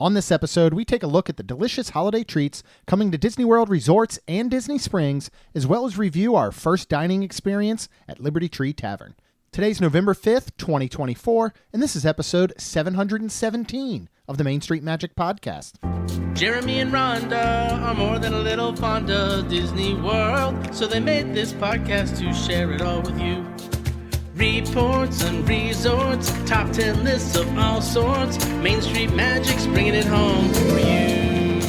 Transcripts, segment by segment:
On this episode, we take a look at the delicious holiday treats coming to Disney World Resorts and Disney Springs, as well as review our first dining experience at Liberty Tree Tavern. Today's November 5th, 2024, and this is episode 717 of the Main Street Magic Podcast. Jeremy and Rhonda are more than a little fond of Disney World, so they made this podcast to share it all with you. Reports and resorts, top 10 lists of all sorts, Main Street Magic's bringing it home for you.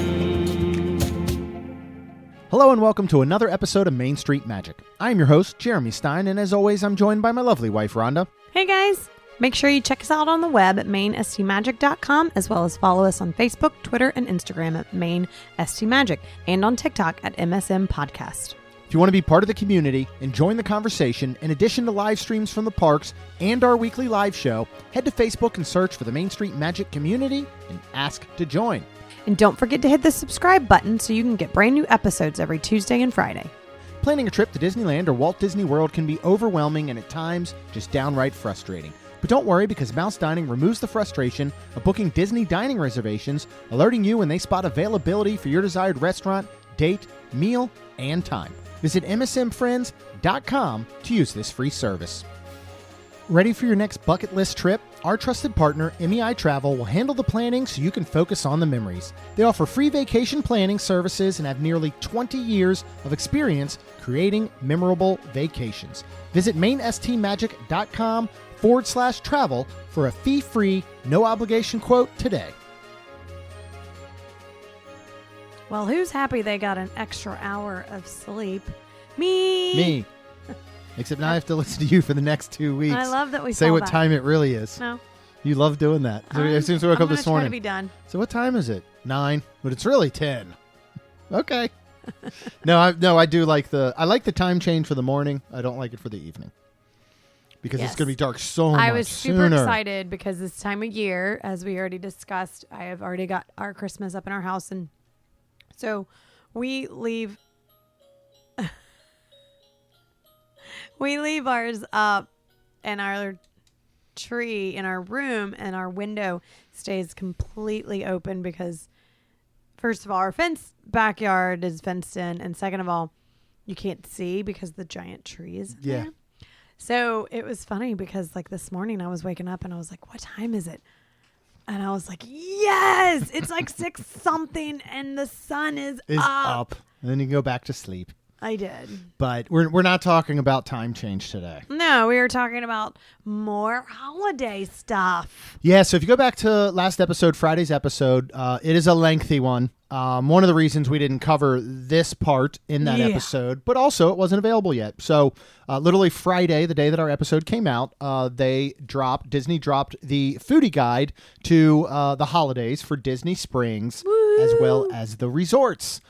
Hello and welcome to another episode of Main Street Magic. I'm your host, Jeremy Stein, and as always, I'm joined by my lovely wife, Rhonda. Hey guys! Make sure you check us out on the web at mainstmagic.com, as well as follow us on Facebook, Twitter, and Instagram at mainstmagic, and on TikTok at MSM Podcast. If you want to be part of the community and join the conversation, in addition to live streams from the parks and our weekly live show, head to Facebook and search for the Main Street Magic community and ask to join. And don't forget to hit the subscribe button so you can get brand new episodes every Tuesday and Friday. Planning a trip to Disneyland or Walt Disney World can be overwhelming and at times just downright frustrating. But don't worry, because Mouse Dining removes the frustration of booking Disney dining reservations, alerting you when they spot availability for your desired restaurant, date, meal, and time. Visit msmfriends.com to use this free service. Ready for your next bucket list trip? Our trusted partner, MEI-Travel, will handle the planning so you can focus on the memories. They offer free vacation planning services and have nearly 20 years of experience creating memorable vacations. Visit mainstmagic.com/travel for a fee-free, no-obligation quote today. Well, who's happy they got an extra hour of sleep? Me! Except now I have to listen to you for the next 2 weeks. I love that we say fall what back. time it really is. No. You love doing that. So as soon as we woke up this morning. I'm going to try to be done. So what time is it? 9, but it's really 10. Okay. I do like the time change for the morning. I don't like it for the evening. Because it's going to be dark so much sooner. I was super excited because this time of year, as we already discussed, I have already got our Christmas up in our house, and so we leave ours up, and our tree in our room and our window stays completely open because, first of all, our backyard is fenced in, and second of all, you can't see because the giant tree is there. So it was funny because like this morning I was waking up and I was like, what time is it? And I was like, yes, it's like 6 something and the sun is up. And then you can go back to sleep. I did. But we're not talking about time change today. No, we were talking about more holiday stuff. Yeah, so if you go back to last episode, Friday's episode, it is a lengthy one. One of the reasons we didn't cover this part in that episode, but also it wasn't available yet. So literally Friday, the day that our episode came out, Disney dropped the Foodie guide to the holidays for Disney Springs, as well as the resorts.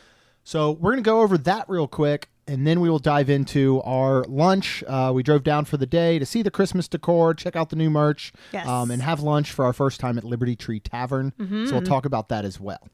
So we're going to go over that real quick, and then we will dive into our lunch. We drove down for the day to see the Christmas decor, check out the new merch, and have lunch for our first time at Liberty Tree Tavern. So we'll talk about that as well.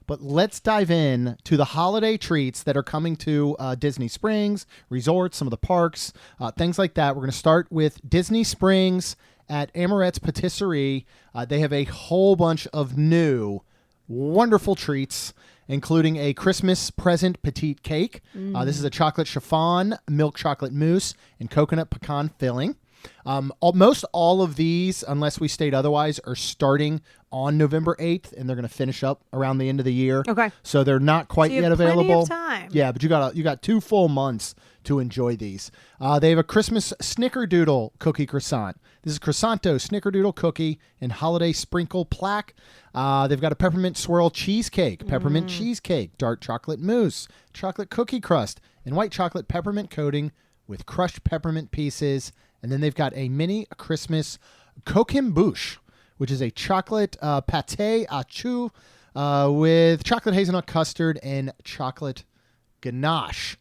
But let's dive in to the holiday treats that are coming to Disney Springs, resorts, some of the parks, things like that. We're going to start with Disney Springs at Amorette's Patisserie. They have a whole bunch of new wonderful treats, including a Christmas present petite cake. This is a chocolate chiffon, milk chocolate mousse, and coconut pecan filling. Most all of these, unless we state otherwise, are starting on November 8th, and they're going to finish up around the end of the year. Okay. So they're not quite yet available. Plenty of time. Yeah, but you got 2 full months to enjoy these. They have a Christmas snickerdoodle cookie croissant. This is croissanto snickerdoodle cookie and holiday sprinkle plaque. They've got a peppermint swirl cheesecake, peppermint cheesecake, dark chocolate mousse, chocolate cookie crust, and white chocolate peppermint coating with crushed peppermint pieces. And then they've got a mini Christmas coquembouche, which is a chocolate pâté à choux with chocolate hazelnut custard and chocolate ganache.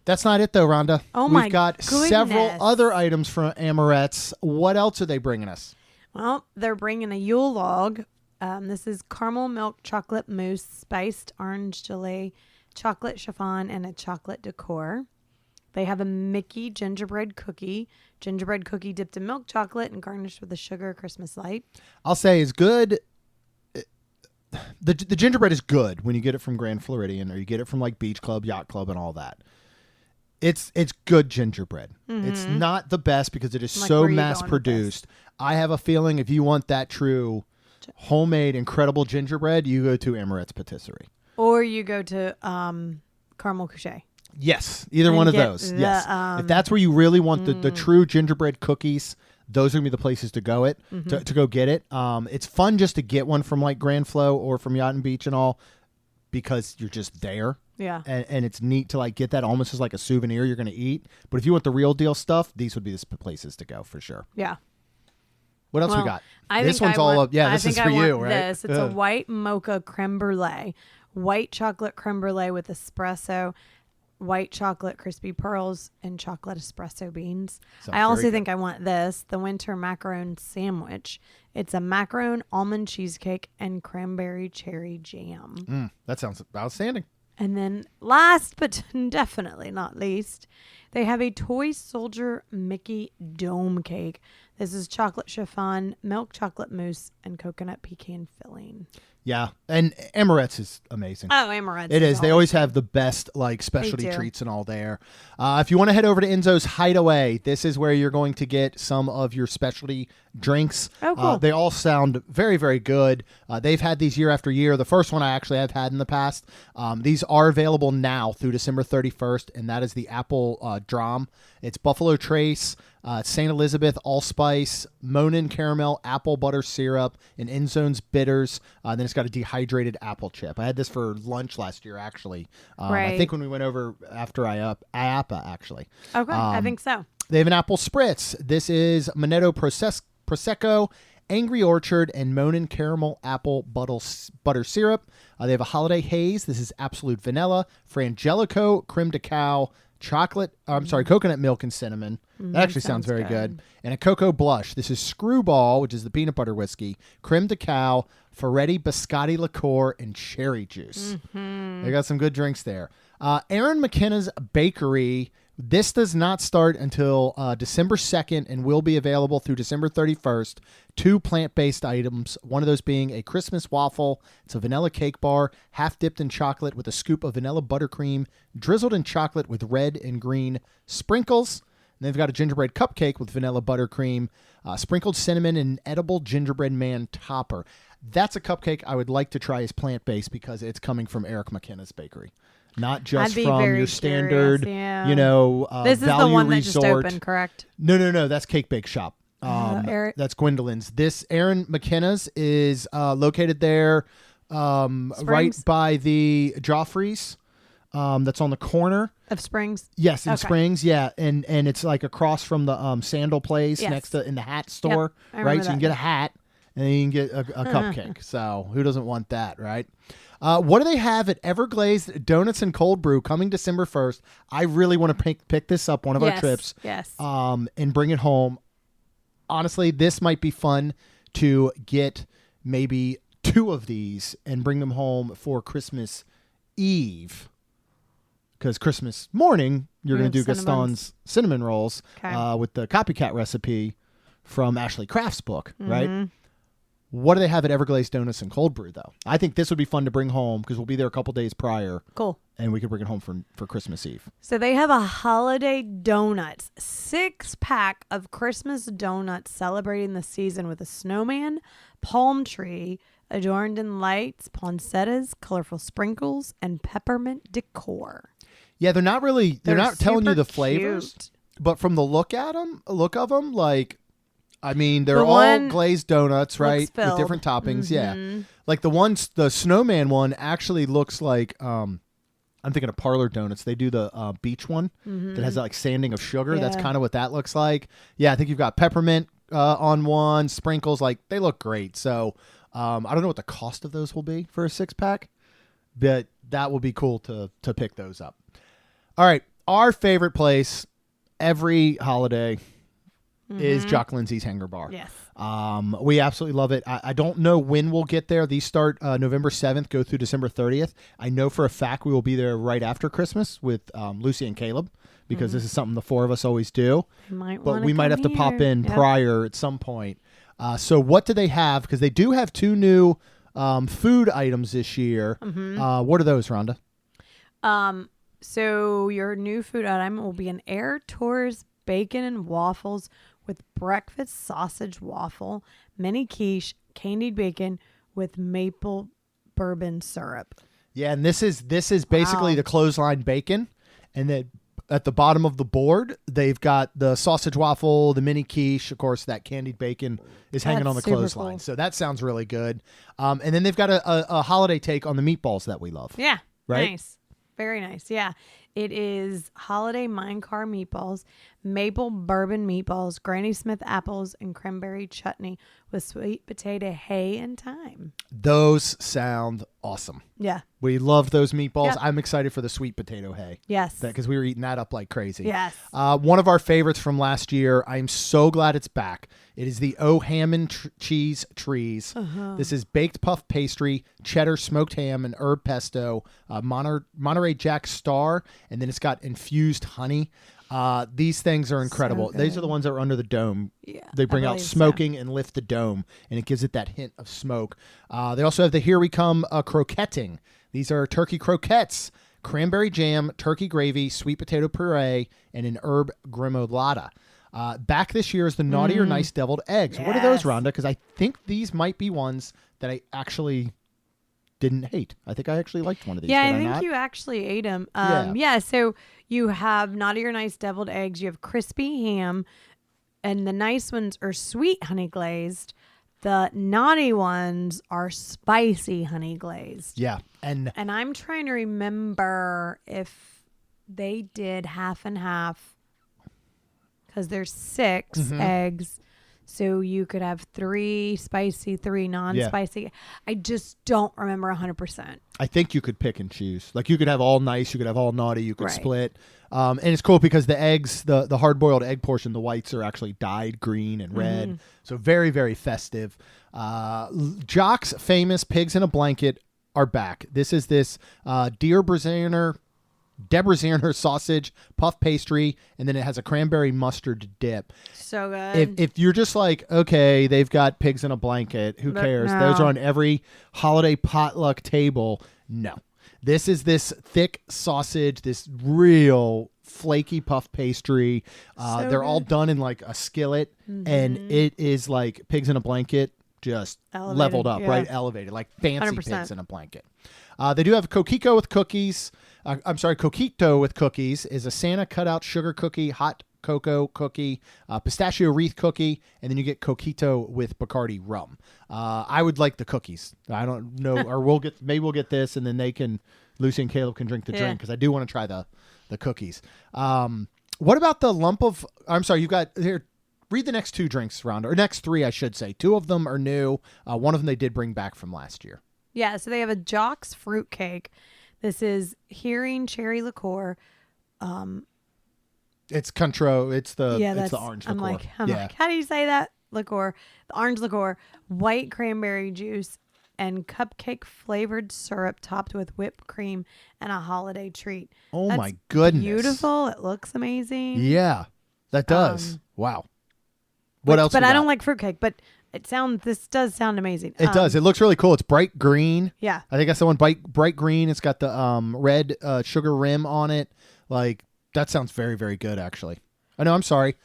That's not it, though, Rhonda. Oh, my We've got goodness. several other items from Amorette's. What else are they bringing us? Well, they're bringing a Yule log. This is caramel milk chocolate mousse, spiced orange gelée, chocolate chiffon, and a chocolate decor. They have a Mickey gingerbread cookie dipped in milk chocolate and garnished with a sugar Christmas light. I'll say as good the gingerbread is good when you get it from Grand Floridian or you get it from like Beach Club, Yacht Club, and all that. It's good gingerbread. It's not the best because it is Like, so where are you mass going with this? produced. I have a feeling if you want that true homemade incredible gingerbread, you go to Amaret's Patisserie. Or you go to Caramel Couche. Yes, either And one of get those. the, Yes, if that's where you really want the true gingerbread cookies, those are gonna be the places to go to go get it. It's fun just to get one from like Grand Flo or from Yacht and Beach and all because you're just there. Yeah. And it's neat to like get that almost as like a souvenir you're gonna eat. But if you want the real deal stuff, these would be the places to go for sure. Yeah. What else we Well, got? I This think one's I all want- up. Yeah, I this think is for I want you, right? This. It's a white mocha creme brulee, white chocolate creme brulee with espresso, white chocolate crispy pearls, and chocolate espresso beans. Sounds I also very think I want this, the winter macaron sandwich. It's a macaron almond cheesecake and cranberry cherry jam. That sounds outstanding. And then last but definitely not least, they have a toy soldier Mickey dome cake. This is chocolate chiffon, milk chocolate mousse, and coconut pecan filling. Yeah, and Amaret's is amazing. Oh, Amaret's. It is. They always have the best like specialty do. treats and all there. If you want to head over to Enzo's Hideaway, this is where you're going to get some of your specialty drinks. Oh, cool. They all sound very, very good. They've had these year after year. The first one I actually have had in the past. These are available now through December 31st, and that is the Apple Dram. It's Buffalo Trace, St. Elizabeth Allspice, Monin Caramel, Apple Butter Syrup, and Enzo's Bitters. Then it's got a dehydrated apple chip. I had this for lunch last year, actually. I Right. think when we went over after IAPA, actually. Okay, I think so. They have an apple spritz. This is Manetto Prosecco, Angry Orchard, and Monin Caramel Apple Butter Syrup. They have a Holiday Haze. This is Absolute Vanilla, Frangelico, Creme de Cow, coconut milk and cinnamon. That actually sounds very good. And a Cocoa Blush. This is Screwball, which is the peanut butter whiskey, Creme de Cow, Ferretti Biscotti liqueur, and cherry juice. They got some good drinks there. Aaron McKenna's Bakery. This does not start until December 2nd and will be available through December 31st. 2 plant-based items, one of those being a Christmas waffle. It's a vanilla cake bar, half dipped in chocolate with a scoop of vanilla buttercream, drizzled in chocolate with red and green sprinkles. And they've got a gingerbread cupcake with vanilla buttercream, sprinkled cinnamon, and an edible gingerbread man topper. That's a cupcake I would like to try as plant-based because it's coming from Eric McKenna's Bakery. Not just I'd be from very your standard, curious, yeah. Value This is the one that resort. just opened, correct? No. That's Cake Bake Shop. Eric- That's Gwendolyn's. This Aaron McKenna's is located there right by the Joffrey's. That's on the corner. Of Springs? Yes, in Okay. Springs, yeah. And it's like across from the sandal place Yes. next to in the hat store. I Right? remember So you can that. get a hat and then you can get a cupcake. So who doesn't want that, right? What do they have at Everglazed Donuts and Cold Brew coming December 1st? I really want to pick this up one of our trips. Yes. And bring it home. Honestly, this might be fun to get maybe 2 of these and bring them home for Christmas Eve. Because Christmas morning, you're going to do Gaston's cinnamon rolls with the copycat recipe from Ashley Craft's book, right? What do they have at Everglazed Donuts and Cold Brew, though? I think this would be fun to bring home because we'll be there a couple days prior. Cool. And we could bring it home for Christmas Eve. So they have a holiday donuts, 6-pack of Christmas donuts celebrating the season with a snowman, palm tree, adorned in lights, poinsettias, colorful sprinkles, and peppermint decor. Yeah, they're not telling you super the flavors, cute. but from the look of them, like, I mean, they're The all one glazed donuts, right? With filled. different toppings. Yeah. Like the snowman one actually looks like, I'm thinking of Parlor Donuts. They do the beach one that has that like sanding of sugar. That's Yeah. kind of what that looks like. Yeah, I think you've got peppermint on one, sprinkles. Like they look great. So I don't know what the cost of those will be for a 6-pack, but that will be cool to pick those up. All right, our favorite place every holiday is Jock Lindsay's Hangar Bar. Yes. We absolutely love it. I don't know when we'll get there. These start November 7th, go through December 30th. I know for a fact we will be there right after Christmas with Lucy and Caleb because this is something the 4 of us always do. But we might have to pop in prior at some point. So what do they have? Because they do have 2 new food items this year. What are those, Rhonda? So your new food item will be an Air Tours bacon and waffles with breakfast sausage waffle, mini quiche, candied bacon with maple bourbon syrup. Yeah, and this is basically the clothesline bacon, and then at the bottom of the board they've got the sausage waffle, the mini quiche, of course that candied bacon is hanging on the clothesline. Cool. So that sounds really good. And then they've got a holiday take on the meatballs that we love. Yeah, right? Nice. Very nice. Yeah. It is holiday Minecart meatballs, maple bourbon meatballs, Granny Smith apples, and cranberry chutney with sweet potato hay and thyme. Those sound awesome. Yeah. We love those meatballs. Yep. I'm excited for the sweet potato hay. Yes. Because we were eating that up like crazy. Yes. One of our favorites from last year. I'm so glad it's back. It is the O Ham and Cheese Trees. This is baked puff pastry, cheddar smoked ham, and herb pesto, Monterey Jack Star, and then it's got infused honey. These things are incredible. So These are the ones that are under the dome. Yeah, they bring out smoking and lift the dome, and it gives it that hint of smoke. They also have the Here We Come croquetting. These are turkey croquettes, cranberry jam, turkey gravy, sweet potato puree, and an herb gremolata. Back this year is the Naughty or Nice deviled eggs. Yes. What are those, Rhonda? Because I think these might be ones that I actually didn't hate. I think I actually liked one of these. Yeah, I think you actually ate them. Yeah, so you have Naughty or Nice deviled eggs. You have crispy ham, and the nice ones are sweet honey glazed. The naughty ones are spicy honey glazed. Yeah, and I'm trying to remember if they did half and half. Because there's 6 eggs, so you could have 3 spicy, 3 non-spicy. Yeah. I just don't remember 100%. I think you could pick and choose. Like you could have all nice, you could have all naughty, you could split. And it's cool because the eggs, the hard-boiled egg portion, the whites are actually dyed green and red. So very, very festive. Jock's famous pigs in a blanket are back. This is this Deborah Zerner sausage, puff pastry, and then it has a cranberry mustard dip. So good. If you're just like, okay, they've got pigs in a blanket, who cares? No. Those are on every holiday potluck table. No. This is this thick sausage, this real flaky puff pastry. They're all done in like a skillet, and it is like pigs in a blanket, just leveled up, right? Elevated, like fancy 100%. Pigs in a blanket. They do have Coquito with cookies. Coquito with cookies is a Santa cutout sugar cookie, hot cocoa cookie, pistachio wreath cookie, and then you get Coquito with Bacardi rum. I would like the cookies. I don't know, or maybe we'll get this, and then Lucy and Caleb can drink the drink because I do want to try the cookies. What about the lump of? I'm sorry, you got here. Read the next 2 drinks, Rhonda, or next 3, I should say. 2 of them are new. One of them they did bring back from last year. Yeah, so they have a Jock's fruitcake. This is Hearing cherry liqueur. It's Contro. It's the orange liqueur. I'm like, how do you say that? Liqueur. The orange liqueur, white cranberry juice, and cupcake flavored syrup topped with whipped cream and a holiday treat. Oh, my goodness. Beautiful. It looks amazing. Yeah, that does. Wow. What else? But I don't like fruitcake, but this does sound amazing. It does. It looks really cool. It's bright green. Yeah. I think that's the one, bright green. It's got the red sugar rim on it. Like, that sounds very, very good, actually. Oh, no, I'm sorry.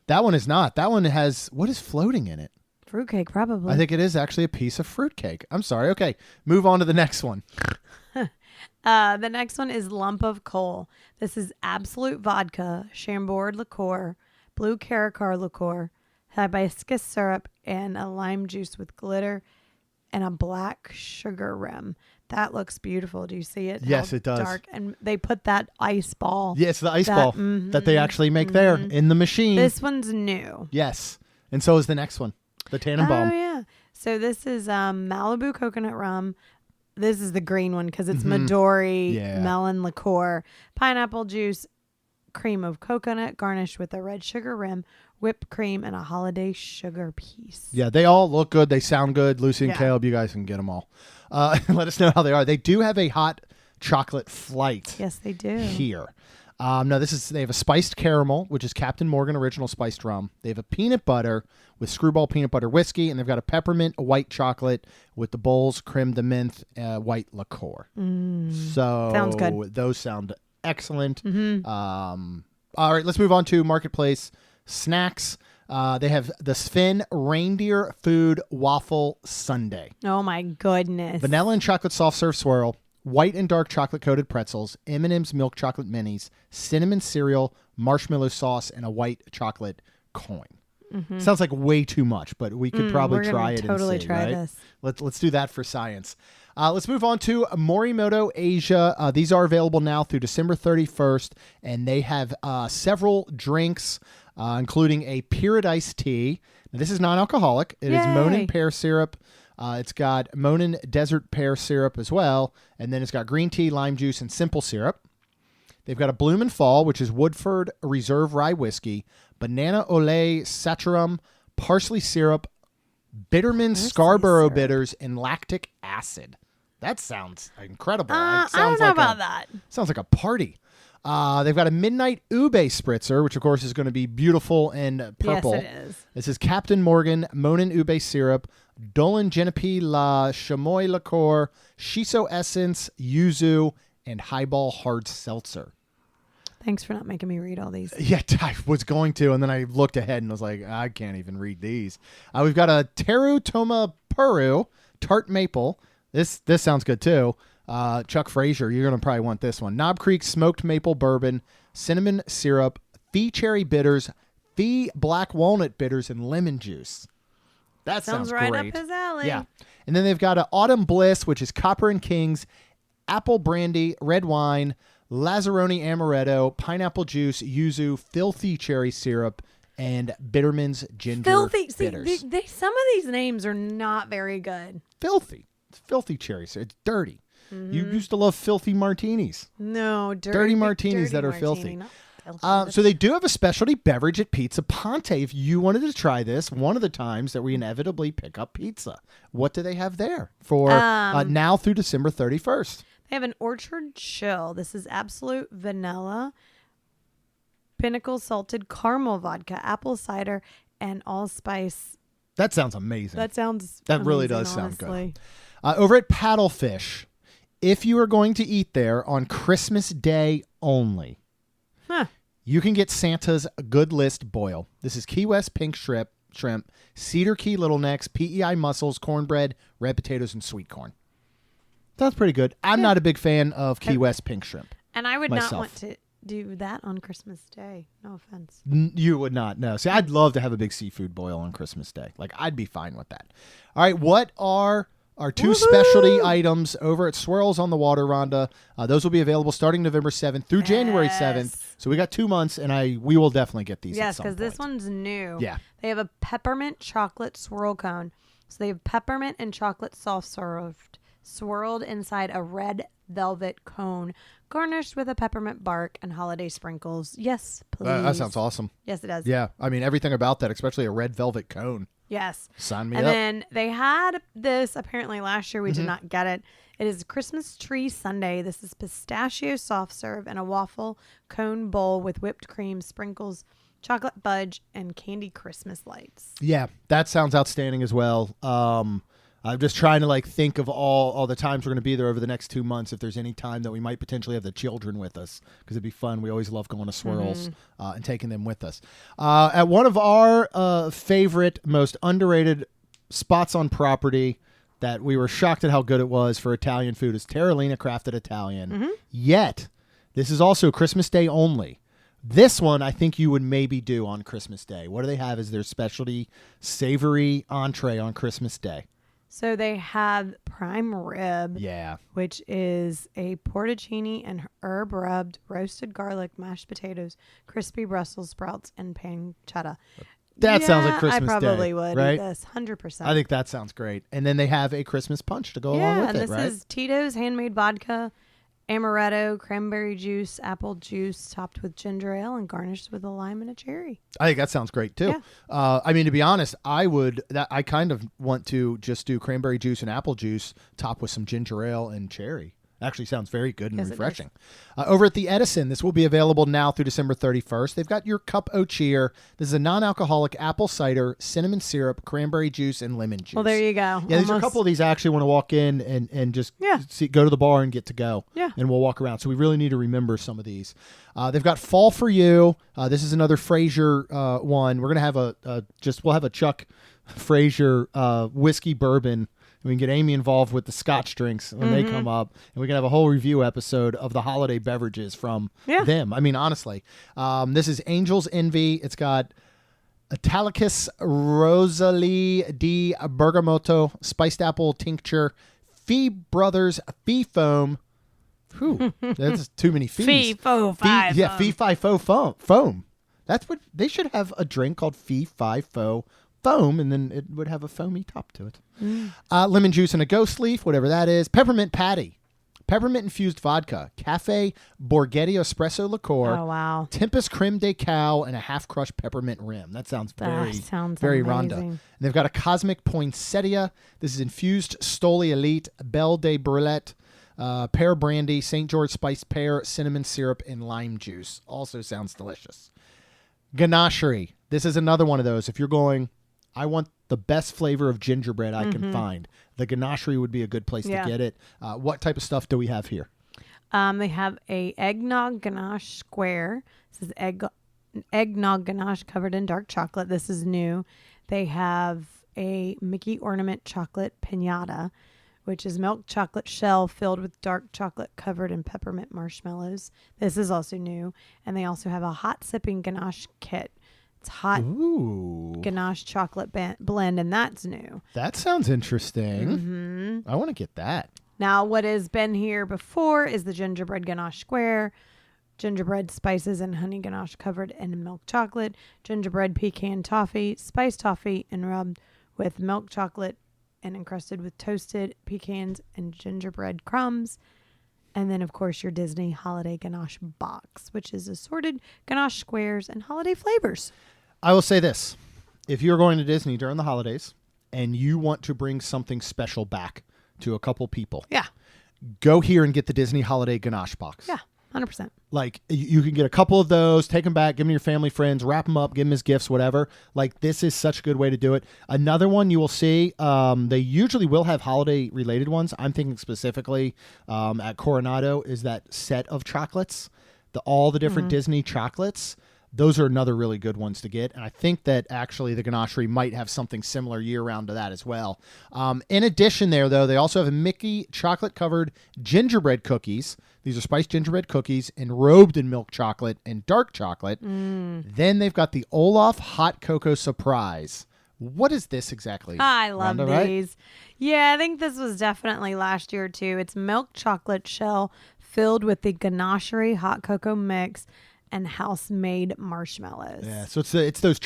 That one is not. That one has, what is floating in it? Fruitcake, probably. I think it is actually a piece of fruitcake. I'm sorry. Okay, move on to the next one. The next one is Lump of Coal. This is Absolute Vodka, Chambord liqueur, Blue Caracar liqueur, hibiscus syrup, and a lime juice with glitter and a black sugar rim. That looks beautiful. Do you see it? Yes, it does. Dark. And they put that ice ball. Yes, the ice ball that they actually make there in the machine. This one's new. Yes. And so is the next one, the Tannenbaum. Oh, yeah. So this is Malibu coconut rum. This is the green one because it's Midori melon liqueur, pineapple juice, cream of coconut garnished with a red sugar rim, whipped cream, and a holiday sugar piece. Yeah, they all look good. They sound good. Lucy and Caleb, you guys can get them all. Let us know how they are. They do have a hot chocolate flight. Yes, they do. Here. No, they have a spiced caramel, which is Captain Morgan Original Spiced Rum. They have a peanut butter with Screwball peanut butter whiskey, and they've got a peppermint white chocolate with the Bowls creme de menthe white liqueur. So sounds good. Those sound excellent. Mm-hmm. All right, let's move on to Marketplace Snacks. They have the Sven Reindeer Food Waffle Sundae. Oh my goodness. Vanilla and chocolate soft serve swirl, white and dark chocolate coated pretzels, M&M's milk chocolate minis, cinnamon cereal, marshmallow sauce, and a white chocolate coin. Mm-hmm. Sounds like way too much, but we could probably try it totally and see, try right? this. Let's do that for science. Let's move on to Morimoto Asia. These are available now through December 31st, and they have several drinks, including a Paradise tea. Now, this is non-alcoholic. It is Monin pear syrup. It's got Monin desert pear syrup as well, and then it's got green tea, lime juice, and simple syrup. They've got a Bloom and Fall, which is Woodford Reserve Rye Whiskey, Banana Olay Saccharum, Parsley Syrup, Bitterman Scarborough Bitters, and Lactic Acid. That sounds incredible. I don't know about that. Sounds like a party. They've got a Midnight Ube Spritzer, which of course is going to be beautiful and purple. Yes, it is. This is Captain Morgan Monin Ube Syrup, Dolan Genepi La Chamoy Liqueur, Shiso Essence, Yuzu, and Highball Hard Seltzer. Thanks for not making me read all these. Yeah, I was going to, and then I looked ahead and was like, I can't even read these. We've got a Teru Toma Puru Tart Maple. This sounds good too. Chuck Frazier, you're going to probably want this one. Knob Creek Smoked Maple Bourbon, Cinnamon Syrup, Fee Cherry Bitters, Fee Black Walnut Bitters, and Lemon Juice. That sounds right great. up his alley. Yeah. And then they've got an Autumn Bliss, which is Copper and Kings, Apple Brandy, Red Wine, Lazzaroni Amaretto, Pineapple Juice, Yuzu, Filthy Cherry Syrup, and Bitterman's Ginger Filthy. Bitters. See, some of these names are not very good. Filthy. It's filthy cherry syrup. It's dirty. Mm-hmm. You used to love filthy martinis. No, dirty martinis that are filthy. Not filthy. So they do have a specialty beverage at Pizza Ponte. If you wanted to try this, one of the times that we inevitably pick up pizza, what do they have there for now through December 31st? They have an Orchard Chill. This is absolute vanilla, Pinnacle salted caramel vodka, apple cider, and allspice. That sounds amazing. That really amazing, does sound honestly. good. Over at Paddlefish, if you are going to eat there on Christmas Day only, you can get Santa's Good List Boil. This is Key West pink shrimp, Cedar Key little necks, PEI mussels, cornbread, red potatoes, and sweet corn. That's pretty good. I'm not a big fan of Key West pink shrimp. And I would myself. not want to do that on Christmas Day. No offense. You would not. No. See, I'd love to have a big seafood boil on Christmas Day. Like, I'd be fine with that. All right. What are our two specialty items over at Swirls on the Water, Rhonda? Those will be available starting November 7th through January 7th. So we got 2 months, and we will definitely get these. Yes, because this one's new. Yeah. They have a peppermint chocolate swirl cone. So they have peppermint and chocolate soft served, swirled inside a red velvet cone, garnished with a peppermint bark and holiday sprinkles. Yes, please. That sounds awesome. Yes, it does. Yeah. I mean, everything about that, especially a red velvet cone. Yes. Sign me and up. then they had this apparently last year. We did not get it. It is Christmas Tree Sundae. This is pistachio soft serve and a waffle cone bowl with whipped cream, sprinkles, chocolate fudge, and candy Christmas lights. Yeah, that sounds outstanding as well. I'm just trying to think of all the times we're going to be there over the next 2 months. If there's any time that we might potentially have the children with us, because it'd be fun. We always love going to Swirls and taking them with us. At one of our favorite, most underrated spots on property that we were shocked at how good it was for Italian food is Terralina Crafted Italian. Yet, this is also Christmas Day only. This one I think you would maybe do on Christmas Day. What do they have as their specialty savory entree on Christmas Day? So they have prime rib, which is a porticini and herb rubbed roasted garlic, mashed potatoes, crispy Brussels sprouts, and pancetta. That sounds like Christmas Day. I probably would right? eat this 100%. I think that sounds great. And then they have a Christmas punch to go along with and it, this right? is Tito's handmade vodka, amaretto, cranberry juice, apple juice, topped with ginger ale and garnished with a lime and a cherry. I think that sounds great too. Yeah. I mean, to be honest, I kind of want to just do cranberry juice and apple juice topped with some ginger ale and cherry. Actually sounds very good and Yes, it refreshing. Over at the Edison, this will be available now through December 31st. They've got your cup o' cheer. This is a non-alcoholic apple cider, cinnamon syrup, cranberry juice, and lemon juice. Well, there you go. Yeah, these are a couple of these I actually want to walk in and just go to the bar and get to go. Yeah. And we'll walk around. So we really need to remember some of these. They've got Fall for You. This is another Fraser one. We're going to have we'll have a Chuck Fraser whiskey bourbon. We can get Amy involved with the Scotch drinks when they come up, and we can have a whole review episode of the holiday beverages from them. I mean, honestly, this is Angel's Envy. It's got Italicus Rosalie di Bergamotto, spiced apple tincture, Fee Brothers Fee Foam. Whew, that's too many fees. Fee, fo, fi, Yeah, foam. Fee, Fi, Fo, Foam. That's what they should have, a drink called Fee, Fi, Fo, Foam, and then it would have a foamy top to it. Lemon juice and a ghost leaf, whatever that is. Peppermint patty, peppermint infused vodka, Cafe Borghetti espresso liqueur. Oh, wow. Tempest creme de cow, and a half crushed peppermint rim. That sounds very amazing. Rhonda. And they've got a cosmic poinsettia. This is infused Stoli Elite, Belle de Brulette, pear brandy, St. George spiced pear, cinnamon syrup, and lime juice. Also sounds delicious. Ganachery. This is another one of those. If you're going, I want the best flavor of gingerbread I can find, the ganachery would be a good place to get it. What type of stuff do we have here? They have a eggnog ganache square. This is eggnog ganache covered in dark chocolate. This is new. They have a Mickey ornament chocolate piñata, which is milk chocolate shell filled with dark chocolate covered in peppermint marshmallows. This is also new. And they also have a hot sipping ganache kit. It's hot ganache chocolate blend, and that's new. That sounds interesting. I want to get that. Now, what has been here before is the gingerbread ganache square, gingerbread spices and honey ganache covered in milk chocolate, gingerbread pecan toffee, spiced toffee, and rubbed with milk chocolate and encrusted with toasted pecans and gingerbread crumbs. And then, of course, your Disney holiday ganache box, which is assorted ganache squares and holiday flavors. I will say this. If you're going to Disney during the holidays and you want to bring something special back to a couple people, go here and get the Disney holiday ganache box. Yeah, 100%. Like, you can get a couple of those, take them back, give them to your family, friends, wrap them up, give them as gifts, whatever. Like, this is such a good way to do it. Another one you will see, they usually will have holiday-related ones. I'm thinking specifically at Coronado is that set of chocolates, all the different Disney chocolates. Those are another really good ones to get. And I think that actually the ganachery might have something similar year-round to that as well. In addition there, though, they also have a Mickey chocolate-covered gingerbread cookies. These are spiced gingerbread cookies enrobed in milk chocolate and dark chocolate. Then they've got the Olaf Hot Cocoa Surprise. What is this exactly? I love Rhonda, these. Right? Yeah, I think this was definitely last year, too. It's milk chocolate shell filled with the ganachery hot cocoa mix and house-made marshmallows. Yeah, so it's those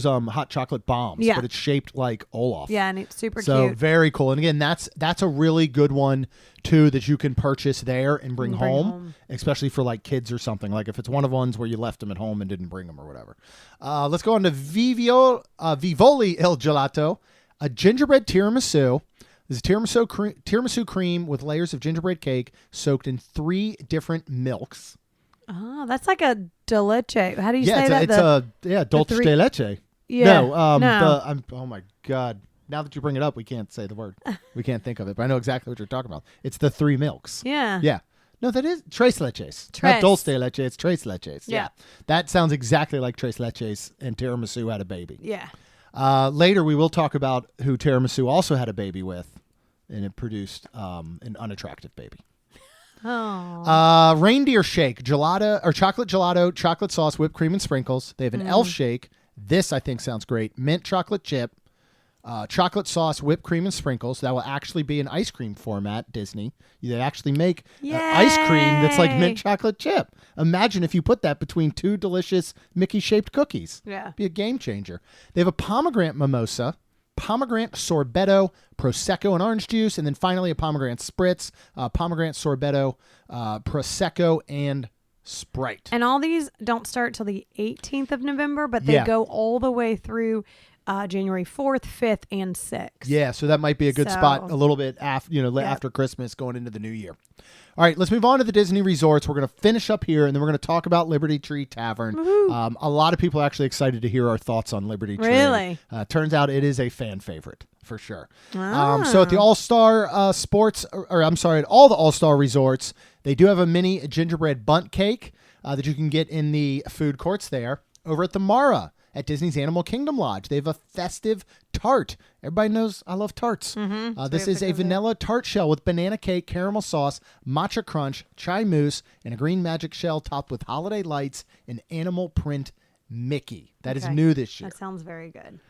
hot chocolate bombs, but it's shaped like Olaf. Yeah, and it's super so cute. Very cool. And again, that's a really good one too that you can purchase there and bring home, especially for like kids or something. Like if it's one of ones where you left them at home and didn't bring them or whatever. Let's go on to Vivoli Il Gelato, a gingerbread tiramisu. This is tiramisu cream with layers of gingerbread cake soaked in 3 different milks. Oh, that's like a dulce. How do you say that? It's dulce de leche. Yeah. No. Oh my God. Now that you bring it up, we can't say the word. We can't think of it, but I know exactly what you're talking about. It's the 3 milks. Yeah. Yeah. No, that is tres leches. Not dulce de leche, it's tres leches. Yeah. That sounds exactly like tres leches and tiramisu had a baby. Yeah. Later, we will talk about who tiramisu also had a baby with, and it produced an unattractive baby. Oh. Reindeer shake, chocolate gelato, chocolate sauce, whipped cream and sprinkles. They have an elf shake. This I think sounds great. Mint chocolate chip, chocolate sauce, whipped cream and sprinkles. That will actually be an ice cream format. Disney, they actually make ice cream that's like mint chocolate chip. Imagine if you put that between 2 delicious Mickey shaped cookies. Yeah, be a game changer. They have a pomegranate mimosa, pomegranate sorbetto, prosecco and orange juice, and then finally a pomegranate spritz, pomegranate sorbetto, prosecco, and Sprite. And all these don't start till the 18th of November, but they go all the way through January 4th, 5th, and 6th. Yeah, so that might be a good spot a little bit after, after Christmas going into the new year. All right, let's move on to the Disney resorts. We're going to finish up here, and then we're going to talk about Liberty Tree Tavern. A lot of people are actually excited to hear our thoughts on Liberty Tree. Really? Turns out it is a fan favorite for sure. So at the All-Star Sports, at all the All-Star resorts, they do have a mini gingerbread bundt cake that you can get in the food courts there. Over at the Mara at Disney's Animal Kingdom Lodge, they have a festive tart. Everybody knows I love tarts. This is a vanilla tart shell with banana cake, caramel sauce, matcha crunch, chai mousse, and a green magic shell topped with holiday lights and animal print Mickey. That is new this year. That sounds very good.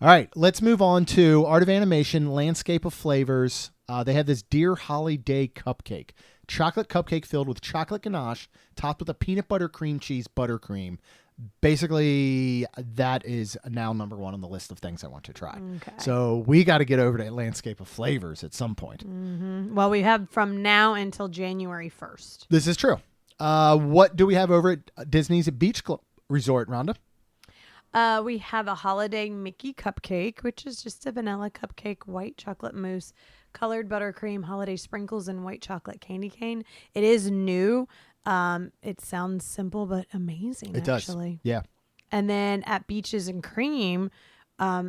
All right, let's move on to Art of Animation, Landscape of Flavors. They have this Dear Holly Day cupcake. Chocolate cupcake filled with chocolate ganache, topped with a peanut butter cream cheese buttercream. Basically, that is now number one on the list of things I want to try. Okay. So we got to get over to Landscape of Flavors at some point. Well, we have from now until January 1st. This is true. What do we have over at Disney's Beach Club Resort, Rhonda? We have a holiday Mickey cupcake, which is just a vanilla cupcake, white chocolate mousse, colored buttercream, holiday sprinkles, and white chocolate candy cane. It is new. It sounds simple but amazing. It actually does. Yeah. And then at Beaches and Cream,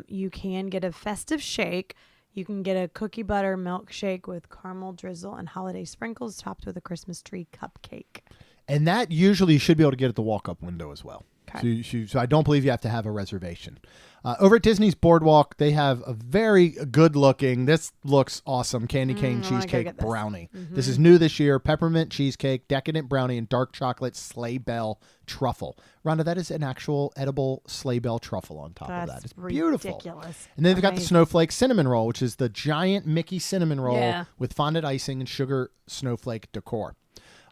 you can get a festive shake. You can get a cookie butter milkshake with caramel drizzle and holiday sprinkles topped with a Christmas tree cupcake. And that usually you should be able to get at the walk-up window as well. Okay. So I don't believe you have to have a reservation. Over at Disney's Boardwalk, they have a very good-looking, this looks awesome, candy cane cheesecake brownie. This is new this year, peppermint cheesecake, decadent brownie, and dark chocolate sleigh bell truffle. Rhonda, that is an actual edible sleigh bell truffle on top of that. It's beautiful. Ridiculous. And then they've got the snowflake cinnamon roll, which is the giant Mickey cinnamon roll with fondant icing and sugar snowflake decor.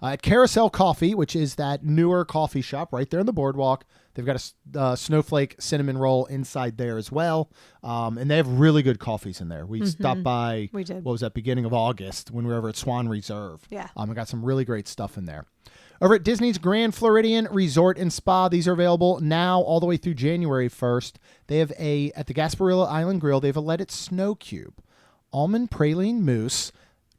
At Carousel Coffee, which is that newer coffee shop right there on the boardwalk, they've got a snowflake cinnamon roll inside there as well. And they have really good coffees in there. We stopped by, we did. What was that, beginning of August when we were over at Swan Reserve. Yeah. We got some really great stuff in there. Over at Disney's Grand Floridian Resort and Spa, these are available now all the way through January 1st. They have at the Gasparilla Island Grill, they have a Let It Snow Cube, almond praline mousse,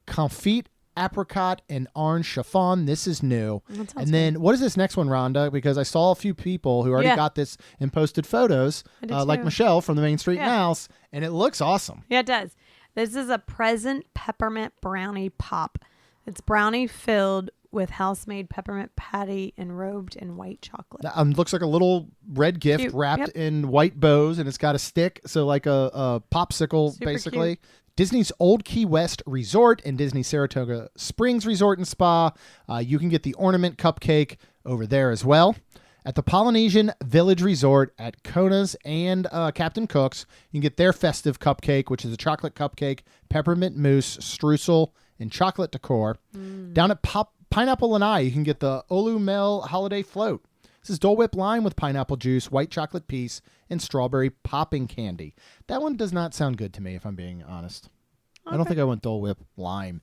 confit apricot and orange chiffon. This is new. And then what is this next one, Rhonda? Because I saw a few people who already got this and posted photos, like Michelle from the Main Street Mouse, and it looks awesome. Yeah, it does. This is a present peppermint brownie pop. It's brownie filled with house-made peppermint patty enrobed in white chocolate. Looks like a little red gift wrapped in white bows, and it's got a stick, so like a popsicle, Super basically. cute. Disney's Old Key West Resort and Disney Saratoga Springs Resort and Spa. You can get the ornament cupcake over there as well. At the Polynesian Village Resort at Kona's and Captain Cook's, you can get their festive cupcake, which is a chocolate cupcake, peppermint mousse, streusel, and chocolate decor. Down at Pineapple Lanai, you can get the Olu Mel Holiday Float. This is Dole Whip lime with pineapple juice, white chocolate piece, and strawberry popping candy. That one does not sound good to me, if I'm being honest. Okay. I don't think I want Dole Whip lime.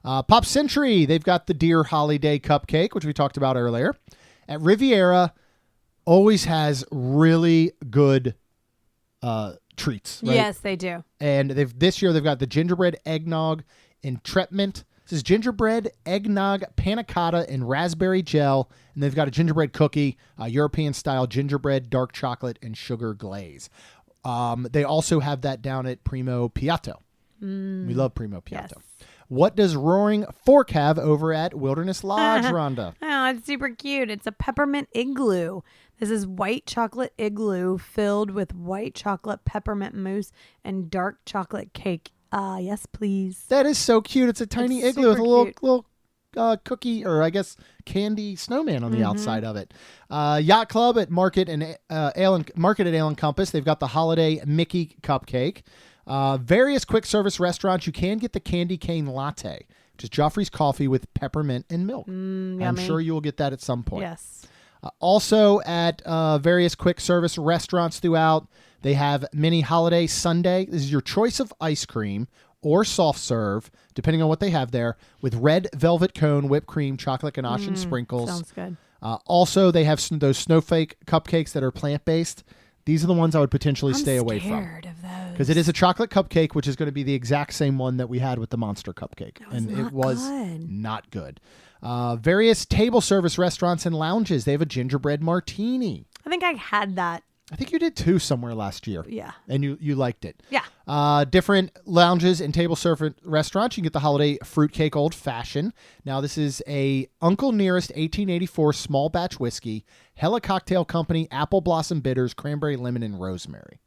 Pop Century, they've got the Dear Holiday Cupcake, which we talked about earlier. At Riviera, always has really good treats. Right? Yes, they do. And this year they've got the gingerbread eggnog entrapment. This is gingerbread, eggnog, panna cotta, and raspberry gel. And they've got a gingerbread cookie, European-style gingerbread, dark chocolate, and sugar glaze. They also have that down at Primo Piatto. We love Primo Piatto. Yes. What does Roaring Fork have over at Wilderness Lodge, Rhonda? Oh, it's super cute. It's a peppermint igloo. This is white chocolate igloo filled with white chocolate peppermint mousse and dark chocolate cake. Yes, please. That is so cute. It's a tiny igloo with a little cookie, or I guess candy snowman on the outside of it. Yacht Club at Market at Ale and Compass. They've got the Holiday Mickey Cupcake. Various quick service restaurants, you can get the candy cane latte, which is Joffrey's coffee with peppermint and milk. I'm sure you will get that at some point. Yes. Also at various quick service restaurants throughout, they have mini holiday sundae. This is your choice of ice cream or soft serve, depending on what they have there, with red velvet cone, whipped cream, chocolate ganache, and sprinkles. Sounds good. Also, they have those snowflake cupcakes that are plant-based. These are the ones I would potentially stay away from. I'm scared of those. Because it is a chocolate cupcake, which is going to be the exact same one that we had with the monster cupcake. It was not good. Various table service restaurants and lounges, they have a gingerbread martini. I think I had that. I think you did too somewhere last year. Yeah. And you liked it. Yeah. Different lounges and table service restaurants. You can get the holiday fruitcake old fashioned. Now, this is a Uncle Nearest 1884 small batch whiskey, Hella Cocktail Company, Apple Blossom Bitters, Cranberry Lemon, and Rosemary.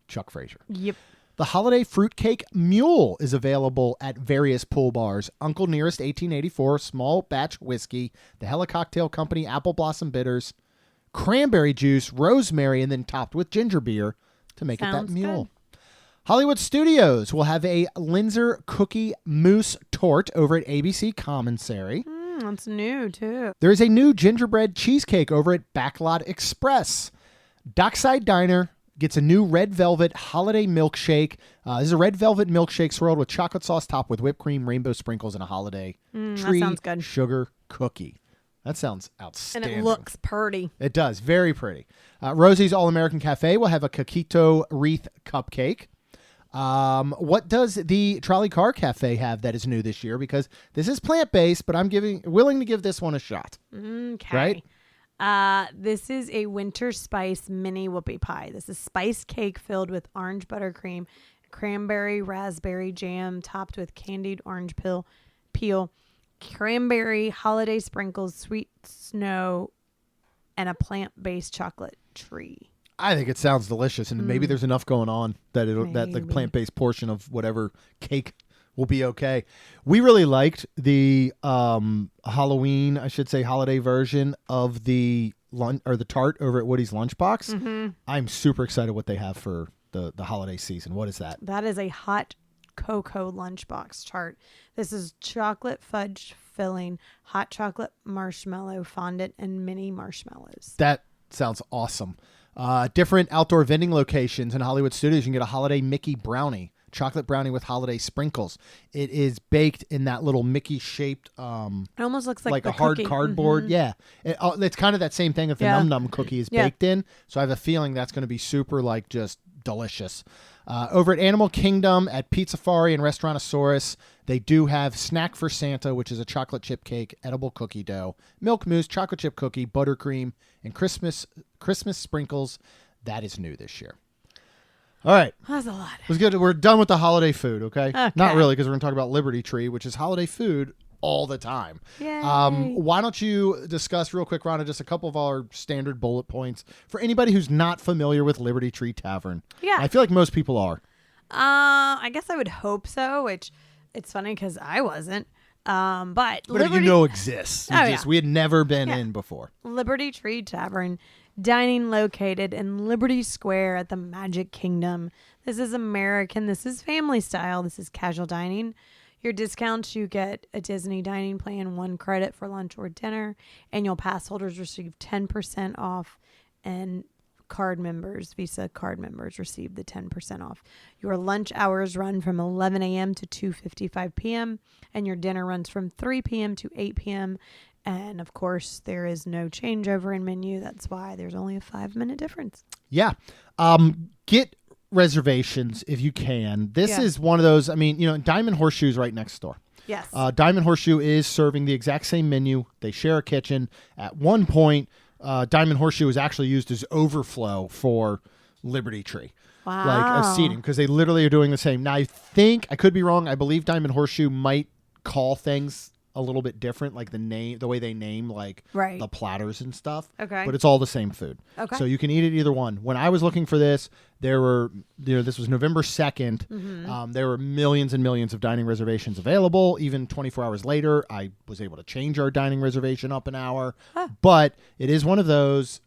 Chuck Fraser. Yep. The holiday fruitcake mule is available at various pool bars. Uncle Nearest 1884 small batch whiskey, the Hella Cocktail Company, Apple Blossom Bitters, cranberry juice, rosemary, and then topped with ginger beer to make it that mule. Good. Hollywood Studios will have a Linzer cookie mousse tort over at ABC Commissary. That's new, too. There is a new gingerbread cheesecake over at Backlot Express. Dockside Diner gets a new red velvet holiday milkshake. This is a red velvet milkshake swirled with chocolate sauce topped with whipped cream, rainbow sprinkles, and a holiday tree that sounds good. Sugar cookie. That sounds outstanding. And it looks pretty. It does. Very pretty. Rosie's All-American Cafe will have a Coquito wreath cupcake. What does the Trolley Car Cafe have that is new this year? Because this is plant-based, but I'm willing to give this one a shot. Okay. Right? This is a winter spice mini whoopie pie. This is spice cake filled with orange buttercream, cranberry raspberry jam topped with candied orange peel, cranberry holiday sprinkles, sweet snow, and a plant-based chocolate tree. I think it sounds delicious, and maybe there's enough going on that that the plant-based portion of whatever cake will be okay. We really liked the Halloween, I should say, holiday version of the the tart over at Woody's Lunchbox. Mm-hmm. I'm super excited what they have for the holiday season. What is that? That is a hot cocoa lunchbox tart. This is chocolate fudge filling, hot chocolate marshmallow fondant, and mini marshmallows. That sounds awesome. Different outdoor vending locations in Hollywood Studios. You can get a holiday Mickey brownie, chocolate brownie with holiday sprinkles. It is baked in that little Mickey shaped. It almost looks like a hard cardboard. Mm-hmm. Yeah, it's kind of that same thing that the Num Num cookie is baked in. So I have a feeling that's going to be super just delicious. Over at Animal Kingdom at Pizzafari and Restaurantosaurus, they do have Snack for Santa, which is a chocolate chip cake, edible cookie dough, milk mousse, chocolate chip cookie, buttercream, and Christmas sprinkles. That is new this year. All right. That's a lot. Let's get we're done with the holiday food, okay? Not really, because we're going to talk about Liberty Tree, which is holiday food all the time. Yay. Why don't you discuss real quick, Rhonda, just a couple of our standard bullet points for anybody who's not familiar with Liberty Tree Tavern? Yeah. I feel like most people are. I guess I would hope so, which it's funny because I wasn't. But Liberty exists. We had never been in before. Liberty Tree Tavern, dining located in Liberty Square at the Magic Kingdom. This is American. This is family style. This is casual dining. Your discounts, you get a Disney dining plan, 1 credit for lunch or dinner. Annual pass holders receive 10% off, and Visa card members receive the 10% off. Your lunch hours run from 11 a.m. to 2:55 p.m., and your dinner runs from 3 p.m. to 8 p.m., and of course, there is no changeover in menu. That's why there's only a 5-minute difference. Yeah. Get reservations if you can. This is one of those, Diamond Horseshoe is right next door. Yes. Diamond Horseshoe is serving the exact same menu. They share a kitchen. At one point, Diamond Horseshoe was actually used as overflow for Liberty Tree. Wow. Like a seating, because they literally are doing the same. Now, I could be wrong. I believe Diamond Horseshoe might call things a little bit different, like the way they name the platters and stuff. Okay. But it's all the same food. Okay. So you can eat it either one. When I was looking for this, this was November 2nd. Mm-hmm. There were millions and millions of dining reservations available. Even 24 hours later, I was able to change our dining reservation up an hour. Huh. But it is one of those,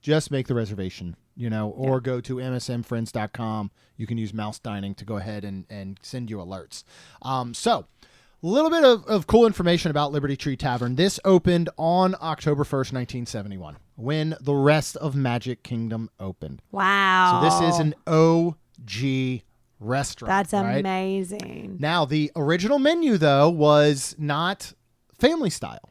just make the reservation, or go to msmfriends.com. You can use Mouse Dining to go ahead and send you alerts. A little bit of cool information about Liberty Tree Tavern. This opened on October 1st, 1971, when the rest of Magic Kingdom opened. Wow. So this is an OG restaurant. That's amazing. Now, the original menu, though, was not family style.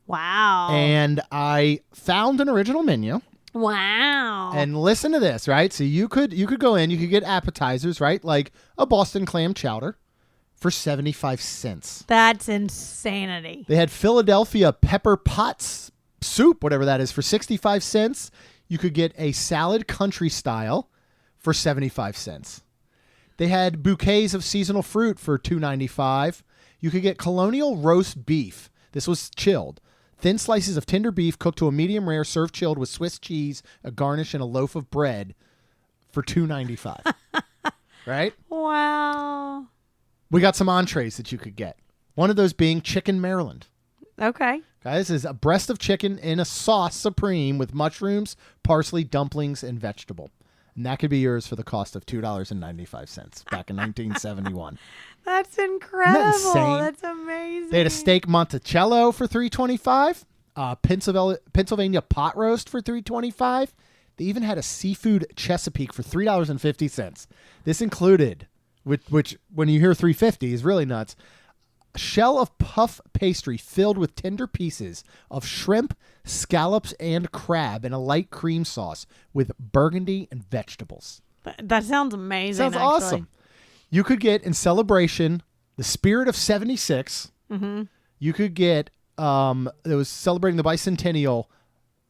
Wow. And I found an original menu. Wow. And listen to this, right? So you could go in, you could get appetizers, right? Like a Boston clam chowder for 75 cents. That's insanity. They had Philadelphia pepper pots soup, whatever that is, for 65 cents. You could get a salad country style for 75 cents. They had bouquets of seasonal fruit for $2.95. You could get colonial roast beef. This was chilled. Thin slices of tender beef cooked to a medium rare, served chilled with Swiss cheese, a garnish, and a loaf of bread for $2.95. Right? Wow. We got some entrees that you could get. One of those being chicken Maryland. Okay. Guys, this is a breast of chicken in a sauce supreme with mushrooms, parsley, dumplings, and vegetable. And that could be yours for the cost of $2.95 back in 1971. That's incredible. Isn't that insane? That's amazing. They had a steak Monticello for $3.25, Pennsylvania pot roast for $3.25. They even had a seafood Chesapeake for $3.50. This included, which when you hear $3.50 is really nuts, a shell of puff pastry filled with tender pieces of shrimp, scallops, and crab in a light cream sauce with burgundy and vegetables. That sounds amazing. Sounds awesome. You could get, in celebration, the Spirit of 76. Mm-hmm. You could get, it was celebrating the bicentennial.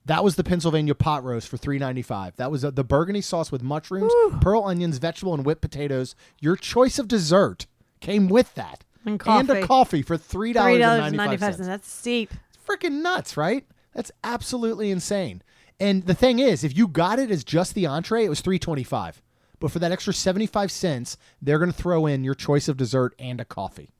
That was the Pennsylvania pot roast for $3.95. That was the burgundy sauce with mushrooms, pearl onions, vegetable, and whipped potatoes. Your choice of dessert came with that. And coffee. And a coffee for $3.95. That's steep. It's freaking nuts, right? That's absolutely insane. And the thing is, if you got it as just the entree, it was $3.25. But for that extra 75 cents, they're going to throw in your choice of dessert and a coffee.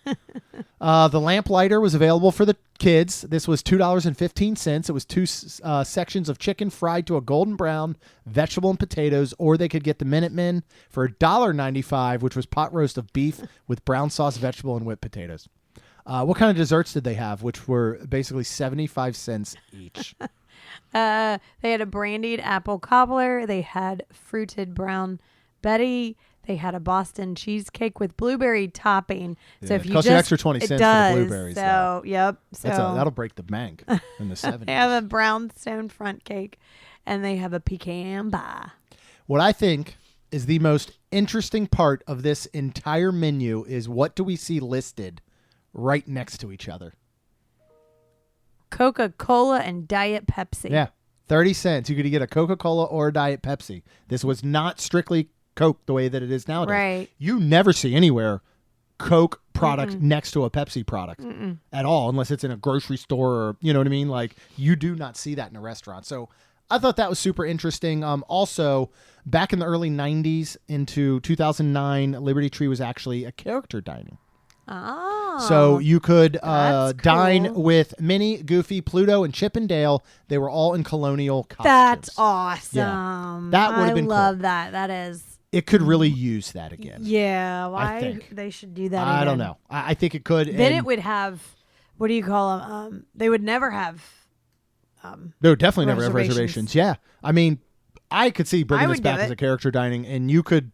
The lamp lighter was available for the kids. This was $2.15. It was two sections of chicken fried to a golden brown, vegetable and potatoes, or they could get the Minutemen for $1.95, which was pot roast of beef with brown sauce, vegetable, and whipped potatoes. What kind of desserts did they have, which were basically 75 cents each? They had a brandied apple cobbler. They had fruited brown Betty. They had a Boston cheesecake with blueberry topping. Yeah, So if it you costs just you an extra 20 cents for the blueberries. So yep. So that'll break the bank in the 70s. they have a brownstone front cake, and they have a pecan pie. What I think is the most interesting part of this entire menu is, what do we see listed right next to each other? Coca-Cola and Diet Pepsi. Yeah, 30 cents. You could get a Coca-Cola or a Diet Pepsi. This was not strictly Coke the way that it is nowadays. Right. You never see anywhere Coke product next to a Pepsi product at all, unless it's in a grocery store or, you know what I mean? Like, you do not see that in a restaurant. So I thought that was super interesting. Also, back in the early 90s into 2009, Liberty Tree was actually a character dining. Oh. So you could That's dine cool. with Minnie, Goofy, Pluto, and Chip and Dale. They were all in colonial costumes. That's awesome. Yeah. That would have been I love cool. that. That is. It could really use that again. Yeah. Why think. they should do that I again. don't know. I think it could. Then and it would have, what do you call them? They would never have. They would definitely never have reservations. Yeah. I mean, I could see bringing I this would back do as it. a character dining, and you could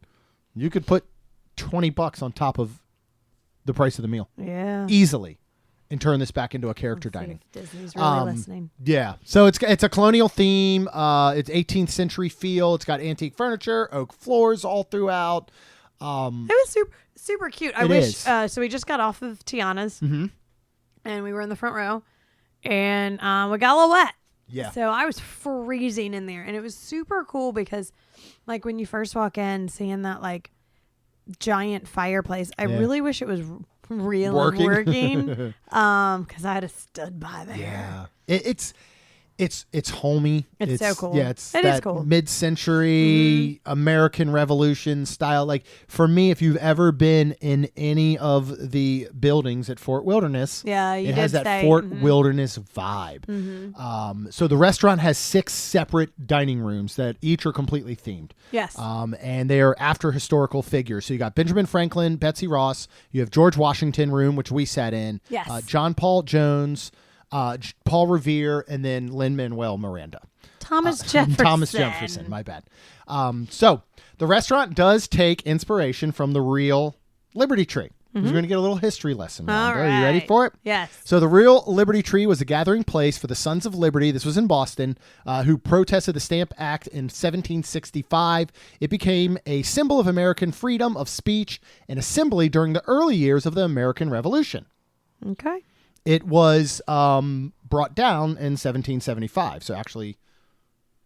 put $20 on top of the price of the meal Yeah. easily and turn this back into a character Let's see dining. if Disney's really listening. Yeah. So it's a colonial theme. It's 18th century feel. It's got antique furniture, oak floors all throughout. It was super super cute. I It wish. is. So we just got off of Tiana's, and we were in the front row, and we got a little wet. Yeah. So I was freezing in there, and it was super cool because, like, when you first walk in, seeing that like giant fireplace, I really wish it was real and working. Because I had stood by there. Yeah. It's homey. It's so cool. Yeah, it's It is that cool. mid-century American Revolution style. Like, for me, if you've ever been in any of the buildings at Fort Wilderness, Yeah, you it has did that say, Fort Wilderness vibe. So the restaurant has 6 separate dining rooms that each are completely themed. Yes. And they are after historical figures. So you got Benjamin Franklin, Betsy Ross. You have George Washington room, which we sat in. Yes. John Paul Jones. Paul Revere, and then Lin-Manuel Miranda. Thomas Jefferson. Thomas Jefferson, my bad. So the restaurant does take inspiration from the real Liberty Tree. We're going to get a little history lesson. All Rhonda. right. Are you ready for it? Yes. So the real Liberty Tree was a gathering place for the Sons of Liberty. This was in Boston, who protested the Stamp Act in 1765. It became a symbol of American freedom of speech and assembly during the early years of the American Revolution. Okay. It was brought down in 1775. So actually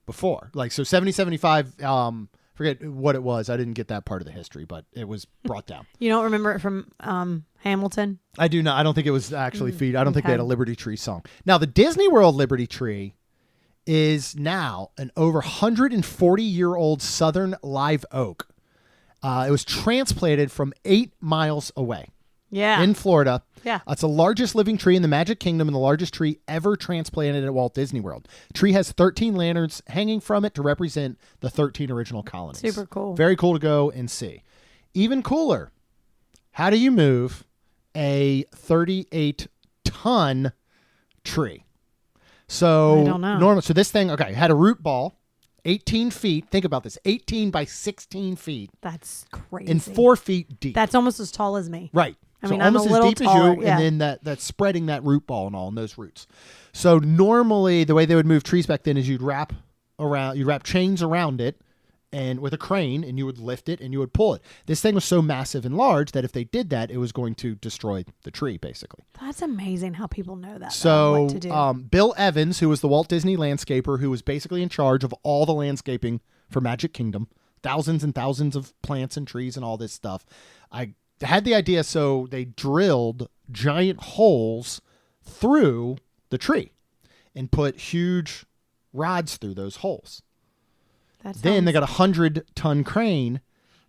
before. So 1775... forget what it was. I didn't get that part of the history, but it was brought down. You don't remember it from Hamilton? I do not. I don't think it was actually feed. I don't think they had a Liberty Tree song. Now, the Disney World Liberty Tree is now an over 140-year-old southern live oak. It was transplanted from 8 miles away. Yeah. In Florida. Yeah. It's the largest living tree in the Magic Kingdom and the largest tree ever transplanted at Walt Disney World. The tree has 13 lanterns hanging from it to represent the 13 original colonies. Super cool. Very cool to go and see. Even cooler, how do you move a 38-ton tree? So I don't know. So this thing, had a root ball, 18 feet. Think about this, 18 by 16 feet. That's crazy. And 4 feet deep. That's almost as tall as me. Right. I So mean, I'm a almost little as deep taller, as you, yeah. and then that's spreading that root ball and all in those roots. So normally the way they would move trees back then is you'd wrap chains around it and with a crane, and you would lift it and you would pull it. This thing was so massive and large that if they did that, it was going to destroy the tree, basically. That's amazing how people know that. So what to do. Bill Evans, who was the Walt Disney landscaper, who was basically in charge of all the landscaping for Magic Kingdom, thousands and thousands of plants and trees and all this stuff. I had the idea, so they drilled giant holes through the tree and put huge rods through those holes. Then they got a 100-ton crane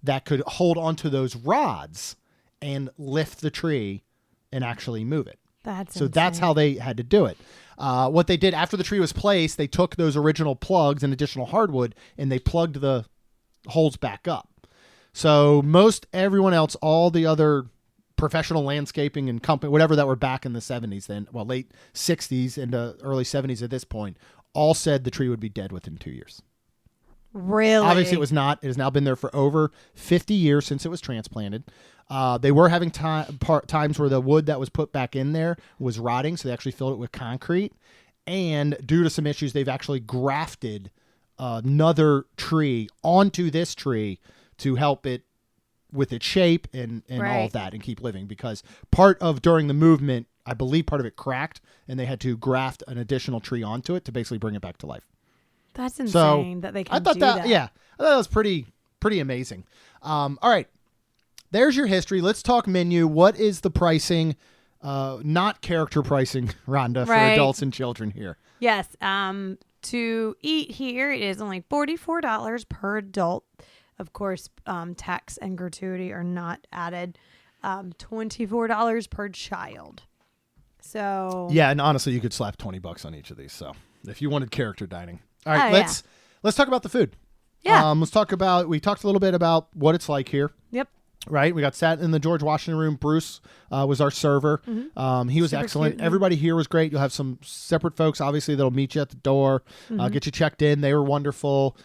that could hold onto those rods and lift the tree and actually move it. That's how they had to do it. What they did after the tree was placed, they took those original plugs and additional hardwood and they plugged the holes back up. So most everyone else, all the other professional landscaping and company, whatever that were back in the 70s then, late 60s into early 70s at this point, all said the tree would be dead within 2 years. Really? Obviously it was not. It has now been there for over 50 years since it was transplanted. They were having times where the wood that was put back in there was rotting, so they actually filled it with concrete. And due to some issues, they've actually grafted another tree onto this tree to help it with its shape and all of that and keep living, because during the movement, I believe part of it cracked and they had to graft an additional tree onto it to basically bring it back to life. That's insane that they can do that. Yeah, I thought that was pretty amazing. All right, there's your history. Let's talk menu. What is the pricing, not character pricing, Rhonda, for adults and children here? Yes. To eat here, it is only $44 per adult. Of course, tax and gratuity are not added. $24 per child. So yeah, and honestly, you could slap $20 on each of these. So if you wanted character dining, all right, let's talk about the food. Yeah, we talked a little bit about what it's like here. Yep. Right, we got sat in the George Washington room. Bruce was our server. Mm-hmm. He was super excellent. cute. Everybody here was great. You'll have some separate folks, obviously, that'll meet you at the door, get you checked in. They were wonderful.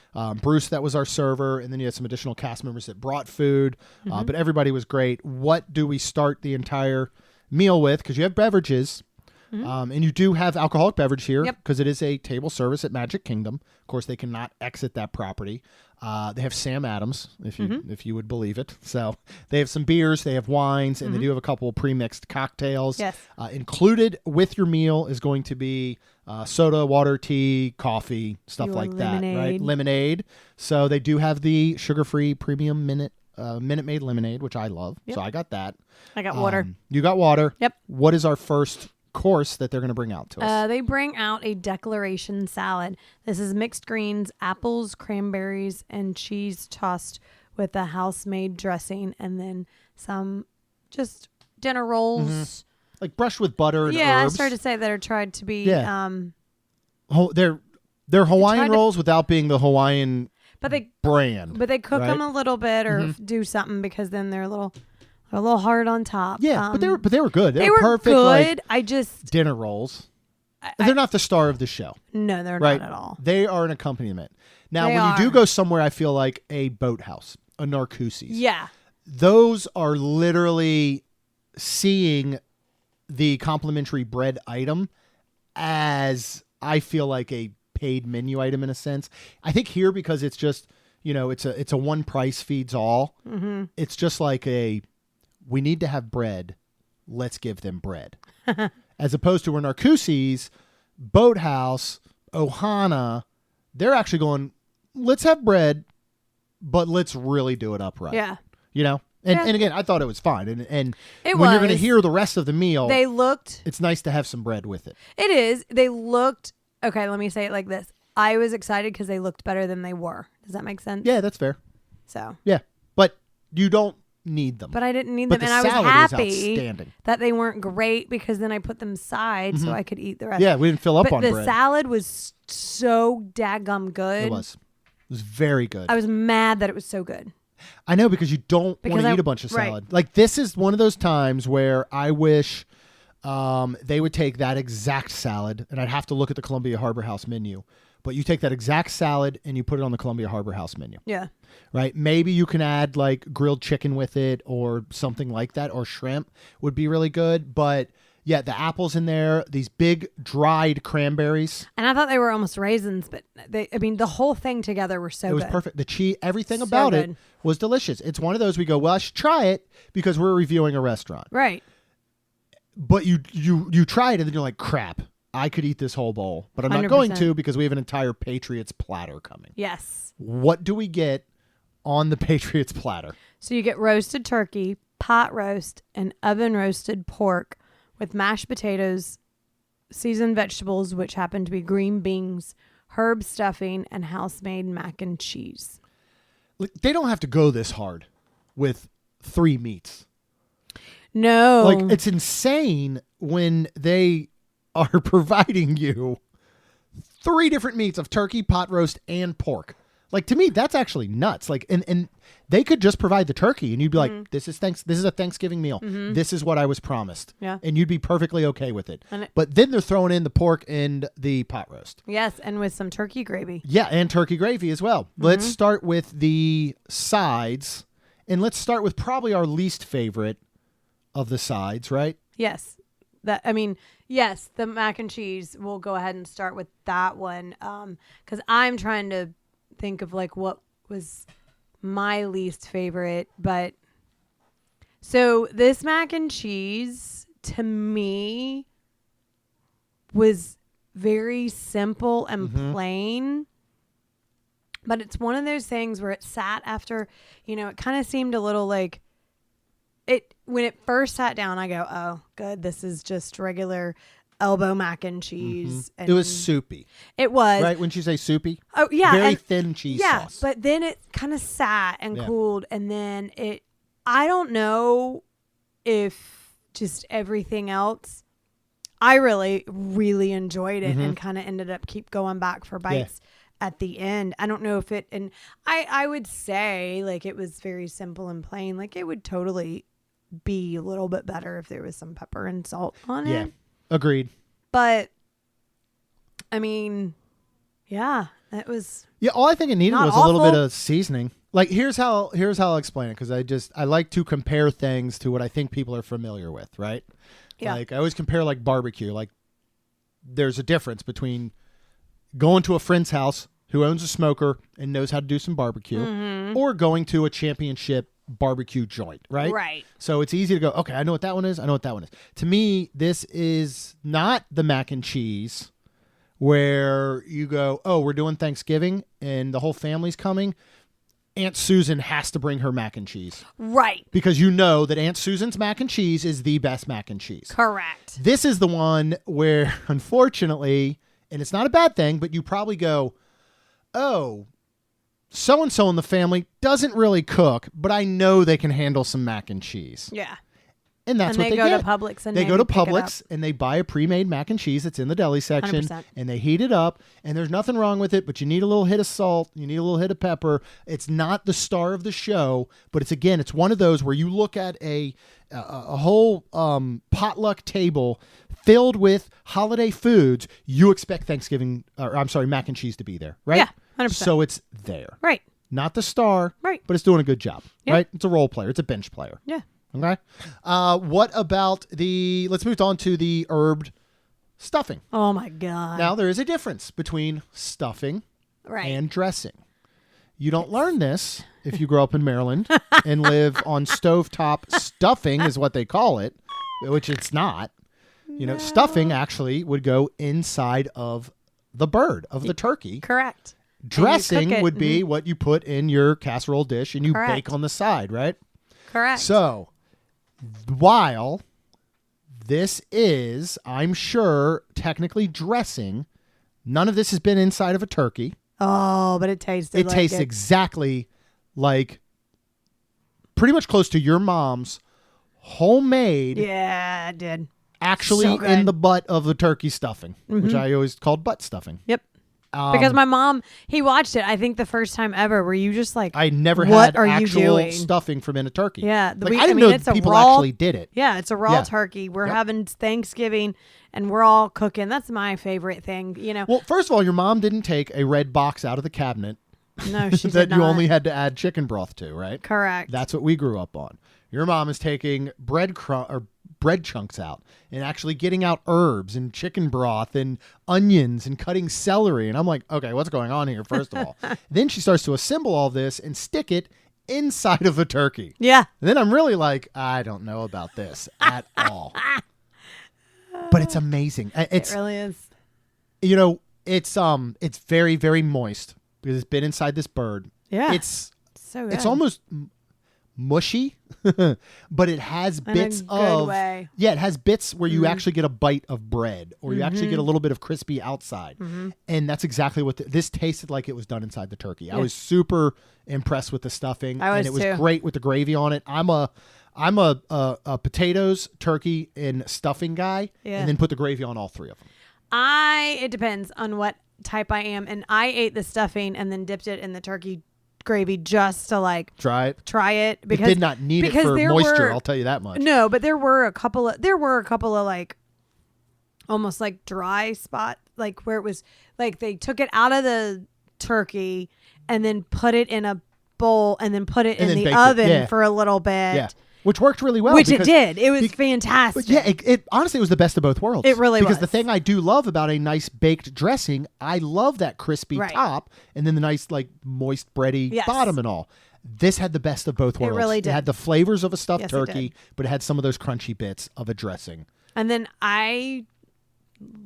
Bruce, that was our server, and then you had some additional cast members that brought food. But everybody was great. What do we start the entire meal with? Because you have beverages. And you do have alcoholic beverage here because it is a table service at Magic Kingdom. Of course, they cannot exit that property. They have Sam Adams, if you would believe it. So they have some beers, they have wines, and they do have a couple of pre-mixed cocktails. Yes. Included with your meal is going to be soda, water, tea, coffee, stuff like that, right? Lemonade. So they do have the sugar-free premium Minute Maid lemonade, which I love. So I got that. I got water. You got water. Yep. What is our first course that they're going to bring out to us? They bring out a declaration salad. This is mixed greens, apples, cranberries, and cheese tossed with a house-made dressing, and then some just dinner rolls. Like brushed with butter and herbs. I started to say that are tried to be they're Hawaiian rolls without being the Hawaiian brand. But they cook them a little bit or do something, because then they're a little hard on top. Yeah, but they were good. They were perfect, good. Like, dinner rolls. They're not the star of the show. No, they're right? not at all. They are an accompaniment. Now, They when are. you do go somewhere, I feel like a boathouse, a Narcoossee's. Yeah. Those are literally seeing the complimentary bread item as, I feel like, a paid menu item in a sense. I think here, because it's just, it's a one price feeds all. Mm-hmm. It's just like we need to have bread. Let's give them bread. As opposed to in Narcoossee's, Boathouse, Ohana, they're actually going, let's have bread, but let's really do it upright. Yeah. And again, I thought it was fine. And it when was. you're going to hear the rest of the meal, it's nice to have some bread with it. It is. They looked, okay, let me say it like this. I was excited because they looked better than they were. Does that make sense? Yeah, that's fair. So. Yeah. But you don't need them. But I didn't need but them. The And I was happy that they weren't great because then I put them aside so I could eat the rest. Yeah, we didn't fill up on bread. bread. The salad was so daggum good. It was very good. I was mad that it was so good. I know, because you don't want to eat a bunch of salad. Right. Like, this is one of those times where I wish they would take that exact salad, and I'd have to look at the Columbia Harbor House menu. But you take that exact salad and you put it on the Columbia Harbor House menu. Yeah. Right? Maybe you can add like grilled chicken with it or something like that, or shrimp would be really good. But yeah, the apples in there, these big dried cranberries. And I thought they were almost raisins, but the whole thing together were so good. It was perfect. The cheese, everything So about good. it was delicious. It's one of those we go, well, I should try it because we're reviewing a restaurant. Right. But you try it and then you're like, crap. I could eat this whole bowl, but I'm not 100%. going to because we have an entire Patriots platter coming. Yes. What do we get on the Patriots platter? So you get roasted turkey, pot roast, and oven roasted pork with mashed potatoes, seasoned vegetables, which happen to be green beans, herb stuffing, and house-made mac and cheese. Like, they don't have to go this hard with 3 meats. No. Like, it's insane when they are providing you 3 different meats of turkey, pot roast, and pork. Like, to me, that's actually nuts. Like, and they could just provide the turkey, and you'd be like, "This is a Thanksgiving meal. Mm-hmm. This is what I was promised." Yeah. And you'd be perfectly okay with it. And But then they're throwing in the pork and the pot roast. Yes, and with some turkey gravy. Yeah, and turkey gravy as well. Mm-hmm. Let's start with the sides, and let's start with probably our least favorite of the sides, right? Yes. Yes, the mac and cheese. We'll go ahead and start with that one. Because I'm trying to think of like what was my least favorite. But so this mac and cheese to me was very simple and plain. But it's one of those things where it sat after, it kind of seemed a little like when it first sat down, I go, oh, good. This is just regular elbow mac and cheese. And it was soupy. It was. Right? Wouldn't you say soupy? Oh, yeah. Very thin cheese sauce. But then it kind of sat and cooled. And then I don't know if just everything else, I really, really enjoyed it and kind of ended up keep going back for bites at the end. I don't know if and I would say like it was very simple and plain. Like it would totally be a little bit better if there was some pepper and salt on it. Yeah, agreed. But I mean, yeah, that was. Yeah, all I think it needed not was a little bit awful. of seasoning. Like here's how I'll explain it, because I like to compare things to what I think people are familiar with, right? Yeah. Like I always compare like barbecue. Like there's a difference between going to a friend's house who owns a smoker and knows how to do some barbecue, or going to a championship barbecue joint, right? Right. So it's easy to go, okay, I know what that one is. I know what that one is. To me, this is not the mac and cheese where you go, oh, we're doing Thanksgiving and the whole family's coming. Aunt Susan has to bring her mac and cheese. Right. Because you know that Aunt Susan's mac and cheese is the best mac and cheese. Correct. This is the one where, unfortunately, and it's not a bad thing, but you probably go, oh, so-and-so in the family doesn't really cook, but I know they can handle some mac and cheese. Yeah. And that's And what they they go get. to Publix and they go to maybe pick it Publix and they buy a pre-made mac and cheese that's in the deli section 100%. and they heat it up, and there's nothing wrong with it, but you need a little hit of salt, you need a little hit of pepper. It's not the star of the show, but it's one of those where you look at a whole potluck table filled with holiday foods, you expect mac and cheese to be there, right? Yeah, 100%. So it's there. Right. Not the star, Right. but it's doing a good job, Yeah. right? It's a role player. It's a bench player. Yeah. Okay. What about let's move on to the herbed stuffing. Oh my God. Now, there is a difference between stuffing and dressing. You don't learn this if you grow up in Maryland and live on stovetop stuffing is what they call it, which it's not. Stuffing actually would go inside of the bird, of the turkey. Correct. Dressing would be what you put in your casserole dish and you bake on the side, right? Correct. So, while this is, I'm sure, technically dressing, none of this has been inside of a turkey. Oh, but it tastes exactly like pretty much close to your mom's homemade. Yeah, it did. Actually So good. in the butt of the turkey stuffing, which I always called butt stuffing. Yep. Because my mom, he watched it, I think the first time ever, where you just like, I never what had are you actual doing? Stuffing from in a turkey. Yeah. I didn't know it's people a raw, actually did it. Yeah, it's a raw turkey. We're having Thanksgiving and we're all cooking. That's my favorite thing, Well, first of all, your mom didn't take a red box out of the cabinet. No, she that did not. you only had to add chicken broth to, right? Correct. That's what we grew up on. Your mom is taking bread chunks out and actually getting out herbs and chicken broth and onions and cutting celery. And I'm like, okay, what's going on here, first of all? Then she starts to assemble all this and stick it inside of a turkey. Yeah. And then I'm really like, I don't know about this at all. But it's amazing. It really is. It's very, very moist because it's been inside this bird. Yeah. It's so good. It's almost mushy, but it has bits in a good of way. Yeah, it has bits where you actually get a bite of bread or you actually get a little bit of crispy outside. And that's exactly what this tasted like. It was done inside the turkey. I was super impressed with the stuffing, and it was great with the gravy on it. I'm a potatoes, turkey, and stuffing guy, and then put the gravy on all three of them. It depends on what type I am, and I ate the stuffing and then dipped it in the turkey gravy just to try it because it did not need it for moisture. I'll tell you that much. No, but there were a couple of like almost like dry spot, like where it was like they took it out of the turkey and then put it in a bowl and then put it in the oven for a little bit. Yeah. Which worked really well. Which it did. It was fantastic. Yeah, it honestly was the best of both worlds. It really was. Because the thing I do love about a nice baked dressing, I love that crispy top and then the nice moist bready bottom and all. This had the best of both worlds. It really did. It had the flavors of a stuffed turkey, but it had some of those crunchy bits of a dressing. And then I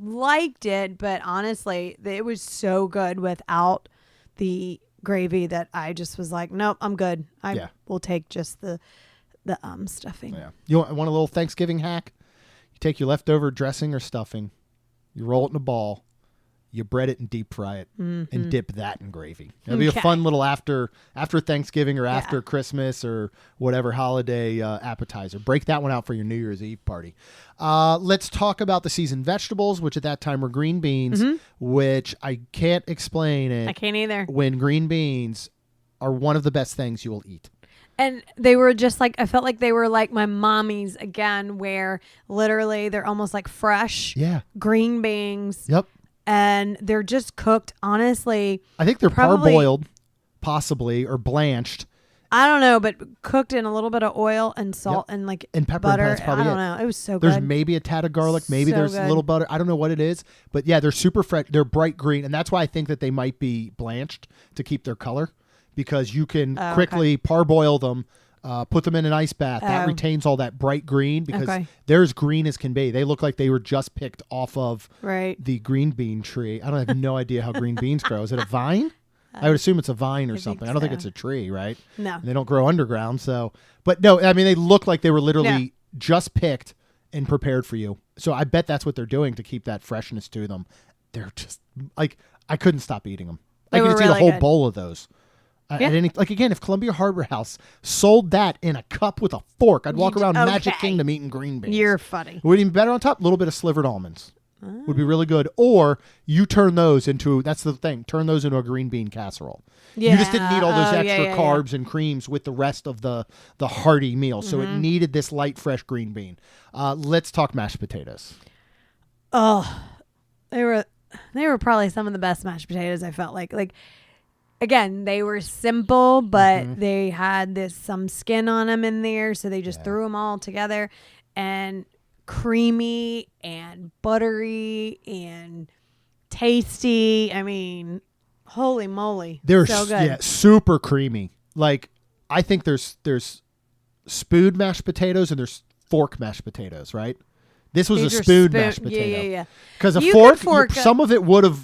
liked it, but honestly, it was so good without the gravy that I just was like, nope, I'm good. I will take just the stuffing. Yeah. You want a little Thanksgiving hack? You take your leftover dressing or stuffing, you roll it in a ball, you bread it and deep fry it, and dip that in gravy. It'll be a fun little after Thanksgiving or after Christmas or whatever holiday appetizer. Break that one out for your New Year's Eve party. Let's talk about the seasoned vegetables, which at that time were green beans, which I can't explain it. I can't either. When green beans are one of the best things you will eat. And they were just like, I felt like they were like my mommy's again, where literally they're almost like fresh green beans. Yep. And they're just cooked, honestly. I think they're parboiled, possibly, or blanched. I don't know, but cooked in a little bit of oil and salt and pepper butter. And probably I don't know. It was so good. There's maybe a tad of garlic. Maybe there's a little butter. I don't know what it is. But yeah, they're super fresh. They're bright green. And that's why I think that they might be blanched to keep their color. Because you can quickly parboil them, put them in an ice bath. That retains all that bright green because they're as green as can be. They look like they were just picked off of the green bean tree. I have no idea how green beans grow. Is it a vine? I would assume it's a vine or something. I don't think it's a tree, right? No. And they don't grow underground. But no, I mean, they look like they were literally just picked and prepared for you. So I bet that's what they're doing to keep that freshness to them. They're just like, I couldn't stop eating them. I could just eat a whole bowl of those. Again, if Columbia Harbor House sold that in a cup with a fork, I'd walk around Magic Kingdom eating green beans. You're funny. Would even better on top, a little bit of slivered almonds. Would be really good. Or you turn those into, that's the thing, turn those into a green bean casserole. Yeah. You just didn't need all those extra carbs and creams with the rest of the hearty meal. So it needed this light, fresh green bean. Let's talk mashed potatoes. Oh, they were probably some of the best mashed potatoes I felt like. again, they were simple, but they had some skin on them in there, so they just threw them all together, and creamy and buttery and tasty. I mean, holy moly, they're so good. Yeah, super creamy. Like, I think there's spoon mashed potatoes and there's fork mashed potatoes, right? This was These a are spoon mashed potato. Yeah. Because a You fork, could fork some of it would have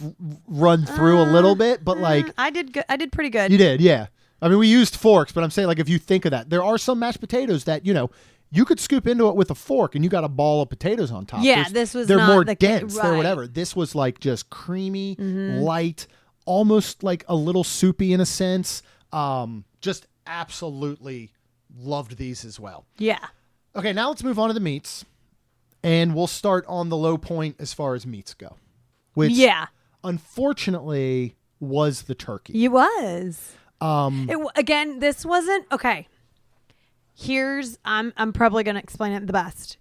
run through a little bit, but like I did good. I did pretty good. you did, yeah. I mean, we used forks, but I'm saying, like, if you think of that, there are some mashed potatoes that you could scoop into it with a fork and you got a ball of potatoes on top. Yeah, this was they're not more the dense. They're right. whatever. This was like just creamy, light, almost like a little soupy in a sense. Just absolutely loved these as well. Yeah. Okay, now let's move on to the meats. And we'll start on the low point as far as meats go. Which, unfortunately, was the turkey. It was. Again, this wasn't... Okay. I'm probably going to explain it the best.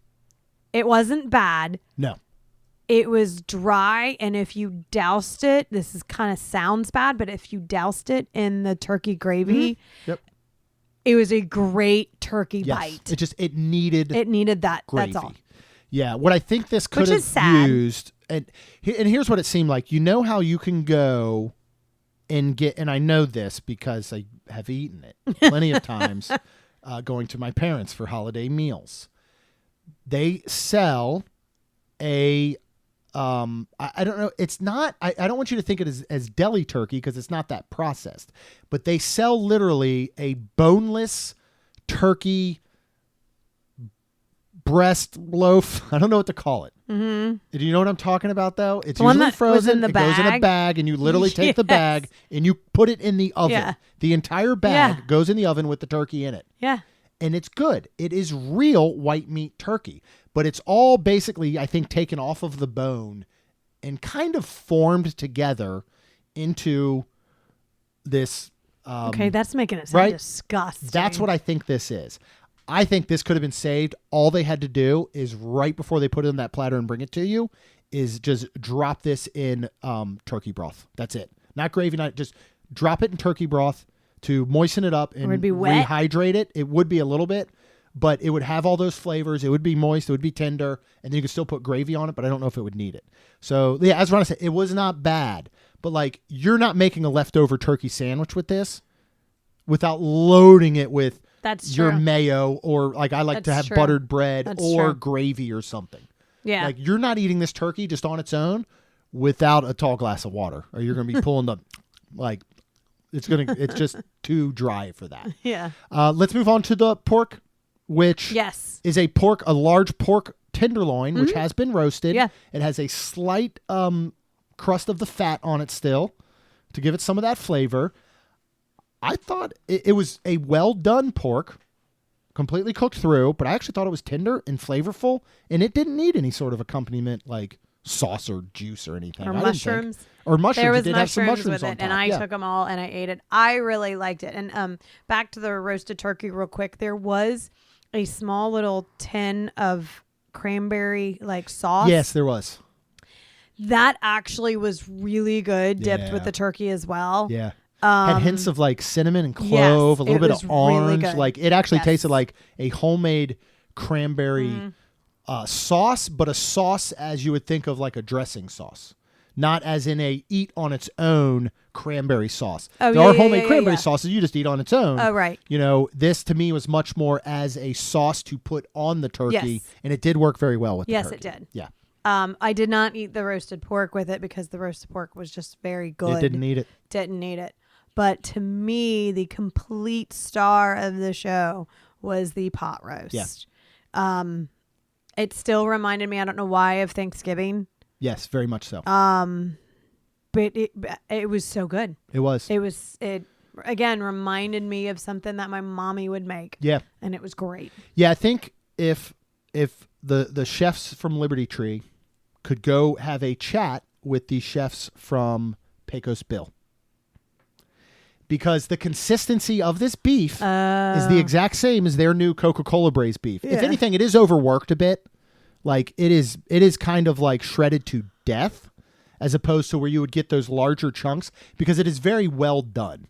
It wasn't bad. No. It was dry, and if you doused it... This is kind of sounds bad, but if you doused it in the turkey gravy... Yep. It was a great turkey bite. It needed that. gravy. That's all. Yeah, what I think this could have used, and here's what it seemed like. You know how you can go and get, and I know this because I have eaten it plenty of times, going to my parents for holiday meals. They sell a, I don't know, it's not, I don't want you to think it as deli turkey because it's not that processed, but they sell literally a boneless turkey breast loaf. I don't know what to call it. Mm-hmm. Do you know what I'm talking about, though? It's usually frozen. It goes in a bag, and you literally take the bag and you put it in the oven. Yeah. The entire bag goes in the oven with the turkey in it. Yeah. And it's good. It is real white meat turkey, but it's all basically, I think, taken off of the bone and kind of formed together into this. Okay, that's making it sound disgusting. That's what I think this is. I think this could have been saved. All they had to do is right before they put it on that platter and bring it to you is just drop this in turkey broth. That's it. Not gravy, just drop it in turkey broth to moisten it up and rehydrate it. It would be a little bit, but it would have all those flavors. It would be moist. It would be tender. And then you could still put gravy on it, but I don't know if it would need it. So, yeah, as Rhonda said, it was not bad. But, like, you're not making a leftover turkey sandwich with this without loading it with your mayo, or like I like to have buttered bread or gravy or something. Yeah. Like, you're not eating this turkey just on its own without a tall glass of water, or you're going to be pulling the, like, it's just too dry for that. Yeah. Let's move on to the pork, which is a large pork tenderloin, which has been roasted. Yeah. It has a slight crust of the fat on it still to give it some of that flavor. I thought it was a well-done pork, completely cooked through, but I actually thought it was tender and flavorful, and it didn't need any sort of accompaniment like sauce or juice or anything. Or mushrooms. Or mushrooms. There was it did have some with mushrooms on it, top. and I took them all and I ate it. I really liked it. And back to the roasted turkey real quick. There was a small little tin of cranberry like sauce. Yes, there was. That actually was really good, dipped with the turkey as well. Yeah. Had hints of like cinnamon and clove, a little bit of orange. Really like it actually tasted like a homemade cranberry sauce, but a sauce as you would think of like a dressing sauce, not as in a eat on its own cranberry sauce. Oh, there are homemade cranberry sauces you just eat on its own. Oh, right. You know, this to me was much more as a sauce to put on the turkey, and it did work very well with the turkey. Yes, it did. Yeah. I did not eat the roasted pork with it because the roasted pork was just very good. It didn't need it. Didn't need it. But to me, the complete star of the show was the pot roast. Yeah. It still reminded me, I don't know why, of Thanksgiving. Yes, very much so. But it was so good. It was. It again reminded me of something that my mommy would make. Yeah. And it was great. Yeah, I think if the chefs from Liberty Tree could go have a chat with the chefs from Pecos Bill. Because the consistency of this beef is the exact same as their new Coca-Cola braised beef. Yeah. If anything, it is overworked a bit. Like it is kind of like shredded to death. as opposed to where you would get those larger chunks, because it is very well done.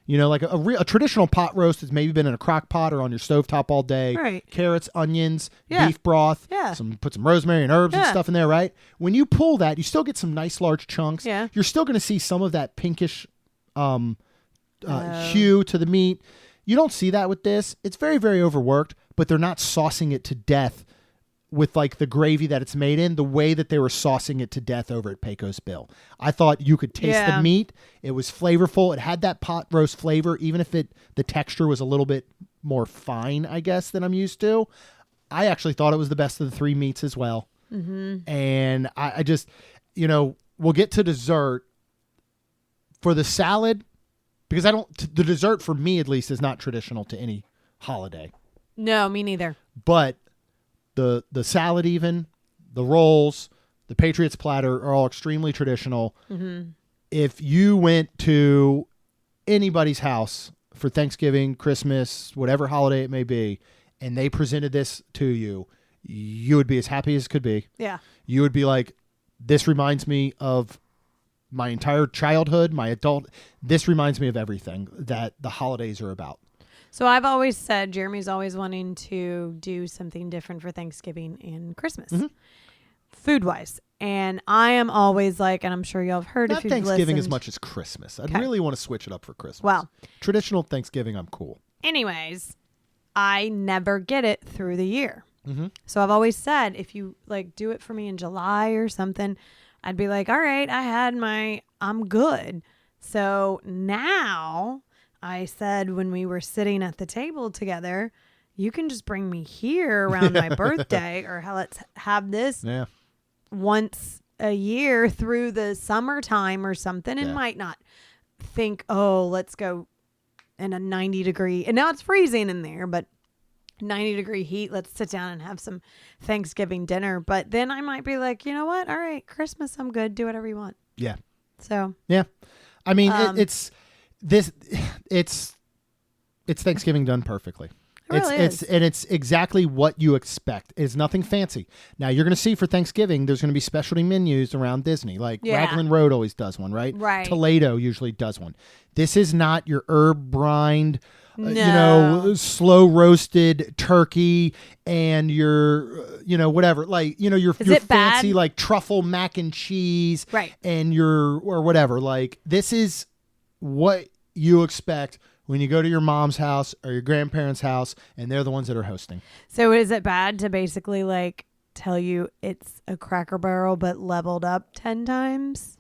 You know, like a traditional pot roast has maybe been in a crock pot or on your stovetop all day. Right. Carrots, onions, Yeah. beef broth, Yeah. put some rosemary and herbs and Yeah. stuff in there, right? When you pull that, you still get some nice large chunks. Yeah. You're still going to see some of that pinkish hue to the meat. You don't see that with this. It's very, very overworked, but they're not saucing it to death with like the gravy that it's made in, the way that they were saucing it to death over at Pecos Bill. I thought you could taste the meat. It was flavorful. It had that pot roast flavor, even if the texture was a little bit more fine, I guess, than I'm used to. I actually thought it was the best of the three meats as well. Mm-hmm. And I just, we'll get to dessert. For the salad, because the dessert for me at least is not traditional to any holiday. No, me neither. But the salad, even the rolls, the Patriots platter are all extremely traditional. Mm-hmm. If you went to anybody's house for Thanksgiving, Christmas, whatever holiday it may be, and they presented this to you, you would be as happy as could be. Yeah. You would be like, this reminds me of my entire childhood, my adult. This reminds me of everything that the holidays are about. So I've always said Jeremy's always wanting to do something different for Thanksgiving and Christmas, food-wise. And I am always like, and I'm sure y'all have heard Not if you've Thanksgiving listened. as much as Christmas. I'd Okay. really want to switch it up for Christmas. Well. Traditional Thanksgiving, I'm cool. Anyways, I never get it through the year. Mm-hmm. So I've always said, if you like do it for me in July or something, I'd be like, all right, I'm good. So now I said, when we were sitting at the table together, you can just bring me here around my birthday, or let's have this once a year through the summertime or something, and might not think, oh, let's go in a 90-degree, and now it's freezing in there, but 90-degree heat, let's sit down and have some Thanksgiving dinner. But then I might be like, you know what? All right, Christmas, I'm good. Do whatever you want. Yeah. So. Yeah. I mean, it's Thanksgiving done perfectly. It really is. And it's exactly what you expect. It's nothing fancy. Now, you're going to see for Thanksgiving, there's going to be specialty menus around Disney. Like Raglan Road always does one, right? Right. Toledo usually does one. This is not your herb brined, slow roasted turkey and your, whatever, like, your fancy bad? like truffle mac and cheese, Right. and or whatever. Like, this is what you expect when you go to your mom's house or your grandparents' house, and they're the ones that are hosting. So is it bad to basically like tell you it's a Cracker Barrel but leveled up 10 times?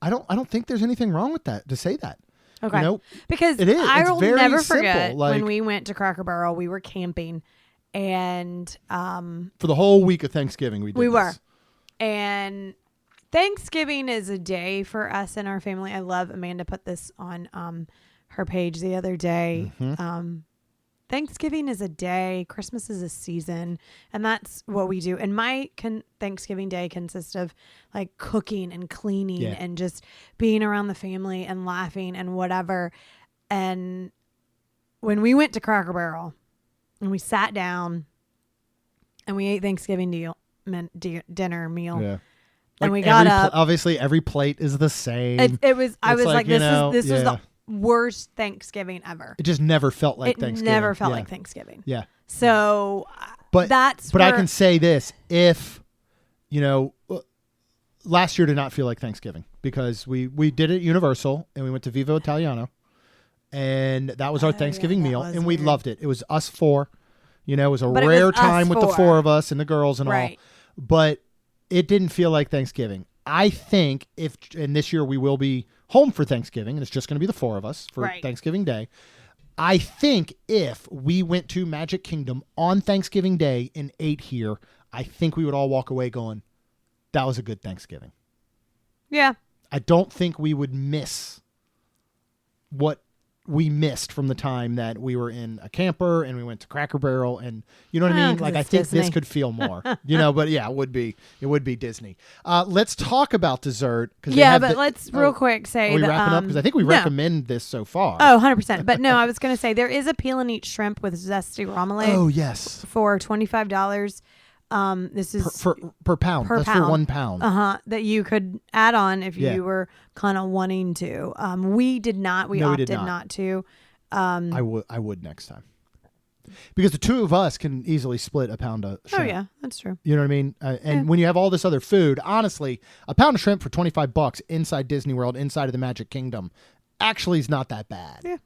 I don't think there's anything wrong with that, to say that. Okay. Because it is. I It's will very never simple. forget Like, when we went to Cracker Barrel, we were camping, and for the whole week of Thanksgiving, we were. this. And Thanksgiving is a day for us and our family. I love Amanda put this on her page the other day. Mm-hmm. Thanksgiving is a day. Christmas is a season. And that's what we do. And my Thanksgiving day consists of like cooking and cleaning and just being around the family and laughing and whatever. And when we went to Cracker Barrel and we sat down and we ate Thanksgiving dinner meal. Yeah. And we got up. Obviously, every plate is the same. It was. I was like, this was yeah. the worst Thanksgiving ever. It just never felt like Thanksgiving. It never felt like Thanksgiving. Yeah. So, but that's. But I can say this: if last year did not feel like Thanksgiving, because we did it at Universal and we went to Vivo Italiano, and that was our Thanksgiving meal, and we loved it. It was us four. It was a rare time with the four of us and the girls and all. But it didn't feel like Thanksgiving. I think and this year we will be home for Thanksgiving, and it's just going to be the four of us for Thanksgiving Day. I think if we went to Magic Kingdom on Thanksgiving Day and ate here, I think we would all walk away going, that was a good Thanksgiving. Yeah. I don't think we would miss what we missed from the time that we were in a camper and we went to Cracker Barrel, and you know what I mean? Like, I think Disney. This could feel more, but yeah, it would be Disney. Let's talk about dessert. But let's real quick say are we that, wrapping up? Because I think we recommend this so far. Oh, 100%. But no, I was going to say there is a peel and eat shrimp with zesty remoulade. Oh, yes. For $25. This is per pound. per That's pound. for 1 pound. That you could add on if Yeah. you were kind of wanting to. We did not. We opted not to. I would next time. Because the two of us can easily split a pound of shrimp. Oh yeah, that's true. You know what I mean? And when you have all this other food, honestly, a pound of shrimp for $25 inside Disney World, inside of the Magic Kingdom, actually is not that bad. Yeah.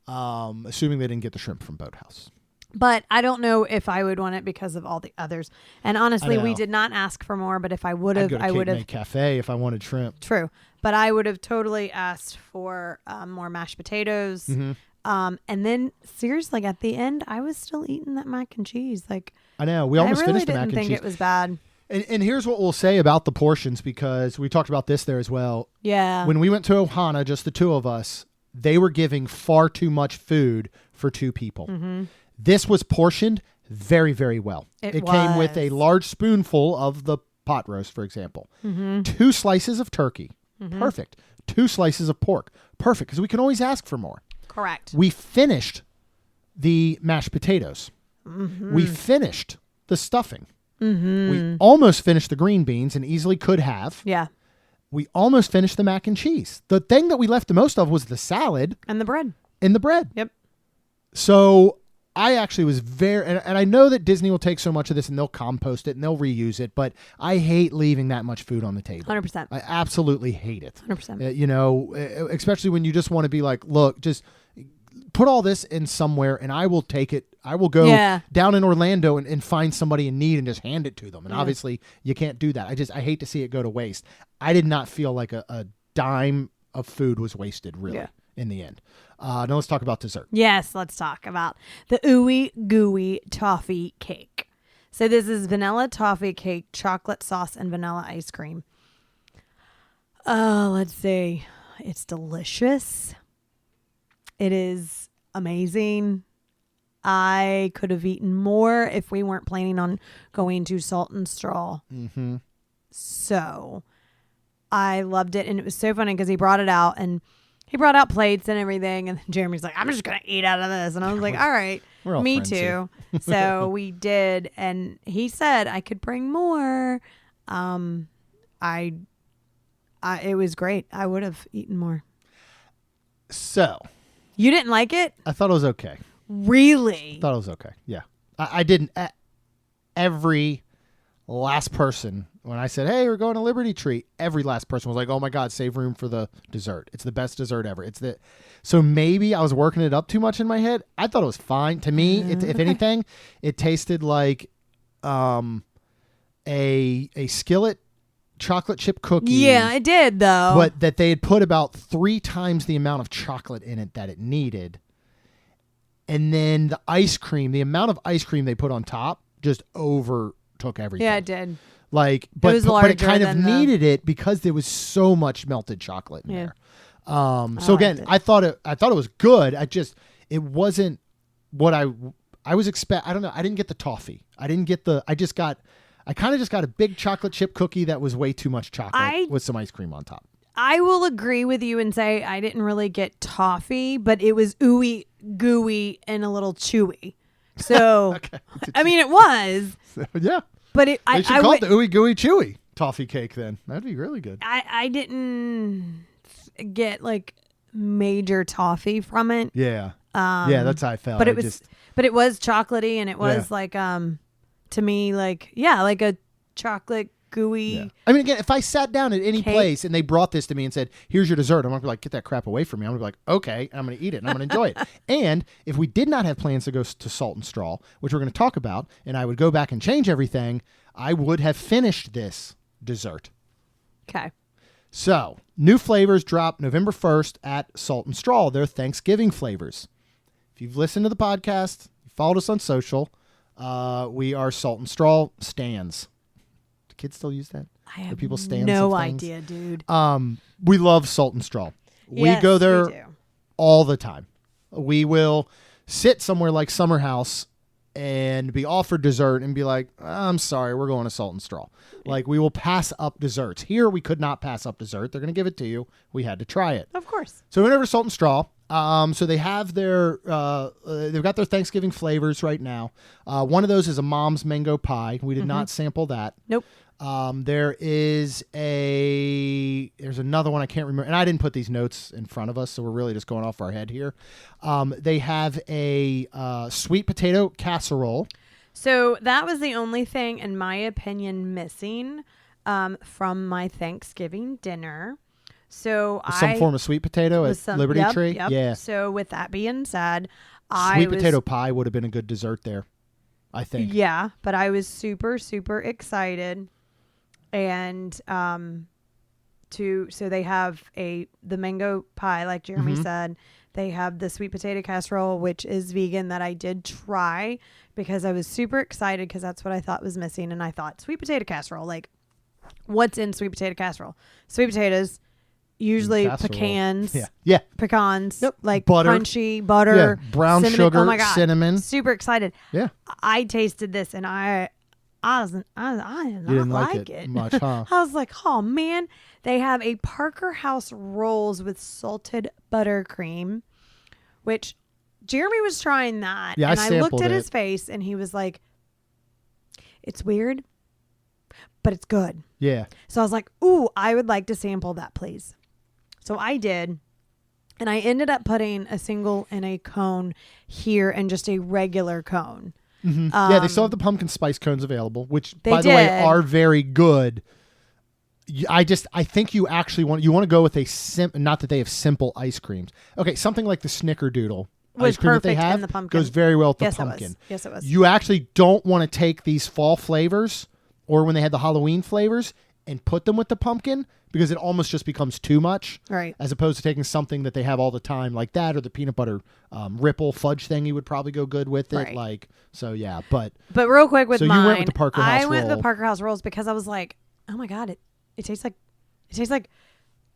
Assuming they didn't get the shrimp from Boathouse. But I don't know if I would want it because of all the others. And honestly, we know. did not ask for more. But if I would I'd have, go to I would Cape May have. Cafe if I wanted shrimp. True, but I would have totally asked for more mashed potatoes. Mm-hmm. And then seriously, at the end, I was still eating that mac and cheese. Like I know. We almost I really finished the didn't mac and think cheese. it was bad. And here's what we'll say about the portions, because we talked about this there as well. Yeah. When we went to Ohana, just the two of us, they were giving far too much food for 2 people. Mm-hmm. This was portioned very, very well. It came with a was. large spoonful of the pot roast, for example. Mm-hmm. 2 slices of turkey. Mm-hmm. Perfect. 2 slices of pork. Perfect, because we can always ask for more. Correct. We finished the mashed potatoes. Mm-hmm. We finished the stuffing. Mm-hmm. We almost finished the green beans and easily could have. Yeah. We almost finished the mac and cheese. The thing that we left the most of was the salad And the bread. and the bread. Yep. So I actually was and I know that Disney will take so much of this and they'll compost it and they'll reuse it, but I hate leaving that much food on the table. 100%. I absolutely hate it. 100%. You know, especially when you just want to be like, look, just put all this in somewhere and I will take it. I will go down in Orlando and find somebody in need and just hand it to them. And obviously you can't do that. I hate to see it go to waste. I did not feel like a dime of food was wasted really in the end. Now let's talk about dessert. Yes, let's talk about the ooey gooey toffee cake. So this is vanilla toffee cake, chocolate sauce, and vanilla ice cream. Let's see. It's delicious. It is amazing. I could have eaten more if we weren't planning on going to Salt and Straw. Mm-hmm. So I loved it. And it was so funny because he brought it out and he brought out plates and everything. And Jeremy's like, I'm just going to eat out of this. And I was like, all right, We're all me friends here. too. So we did. And he said I could bring more. It was great. I would have eaten more. So You didn't like it? I thought it was okay. Really? Thought it was okay. Yeah. I didn't. Every last person, when I said, hey, we're going to Liberty Tree, every last person was like, oh my God, save room for the dessert. It's the best dessert ever. So maybe I was working it up too much in my head. I thought it was fine. To me, if anything, it tasted like a skillet chocolate chip cookie. Yeah, it did though. But that they had put about 3 times the amount of chocolate in it that it needed. And then the ice cream, the amount of ice cream they put on top just overtook everything. Yeah, it did. Like, It was but it larger kind of than the- needed it because there was so much melted chocolate in Yeah. there. So again, liked it. I thought it was good. It wasn't what I was I don't know. I didn't get the toffee. I kind of just got a big chocolate chip cookie that was way too much chocolate with some ice cream on top. I will agree with you and say I didn't really get toffee, but it was ooey gooey and a little chewy. So, Okay. I mean, it was, Yeah. but They should call it the ooey gooey chewy toffee cake then. That'd be really good. I didn't get like major toffee from it. Yeah. Yeah, that's how I felt. But it was chocolatey and it was Yeah. like to me like like a chocolate gooey. Yeah. I mean, again, if I sat down at any Cake. place and they brought this to me and said, here's your dessert, I'm going to be like, get that crap away from me. I'm going to be like, okay, I'm going to eat it and I'm going to enjoy it. And if we did not have plans to go to Salt and Straw, which we're going to talk about, and I would go back and change everything, I would have finished this dessert. Okay. So, new flavors drop November 1st at Salt and Straw. They're Thanksgiving flavors. If you've listened to the podcast, you followed us on social, we are Salt and Straw stands. Do kids still use that? I have people stands no of things? idea, dude. We love Salt and Straw. Yes, we go there we do. all the time. We will sit somewhere like Summer House and be offered dessert and be like, I'm sorry, we're going to Salt and Straw. Like, we will pass up desserts. Here, we could not pass up dessert. They're going to give it to you. We had to try it. Of course. So we went over to Salt and Straw. So they have they've got their Thanksgiving flavors right now. One of those is a mom's mango pie. We did not sample that. Nope. There's another one I can't remember, and I didn't put these notes in front of us, so we're really just going off our head here. They have a sweet potato casserole. So that was the only thing, in my opinion, missing from my Thanksgiving dinner. So Some form of sweet potato at Liberty Tree. Yep. Yeah. So with that being said, Sweet potato pie would have been a good dessert there, I think. Yeah, but I was super, super excited. And so they have the mango pie, like Jeremy said. They have the sweet potato casserole, which is vegan, that I did try because I was super excited because that's what I thought was missing. And I thought, sweet potato casserole, like, what's in sweet potato casserole? Sweet potatoes, usually pecans. Yeah. Pecans, like butter. crunchy butter. Yeah. Brown cinnamon. sugar, oh my God. cinnamon. Super excited. Yeah. I tasted this and I did not like it much, huh? I was like, oh man. They have a Parker House rolls with salted buttercream, which Jeremy was trying that. Yeah, and I I looked sampled at it. his face and he was like, it's weird, but it's good. Yeah. So I was like, ooh, I would like to sample that, please. So I did. And I ended up putting a single in a cone here and just a regular cone. Yeah, they still have the pumpkin spice cones available, which, by the did. way, are very good. I think you actually want to go with not that they have simple ice creams. Okay, something like the Snickerdoodle Was ice cream that they perfect in have the pumpkin. goes very well with the Yes, pumpkin. Yes, it was. You actually don't want to take these fall flavors or when they had the Halloween flavors and put them with the pumpkin because it almost just becomes too much. Right. As opposed to taking something that they have all the time like that, or the peanut butter ripple fudge thing, you would probably go good with it. Right. But real quick with so mine, you went with the Parker House I went roll. with the Parker House rolls because I was like, oh my God, it tastes like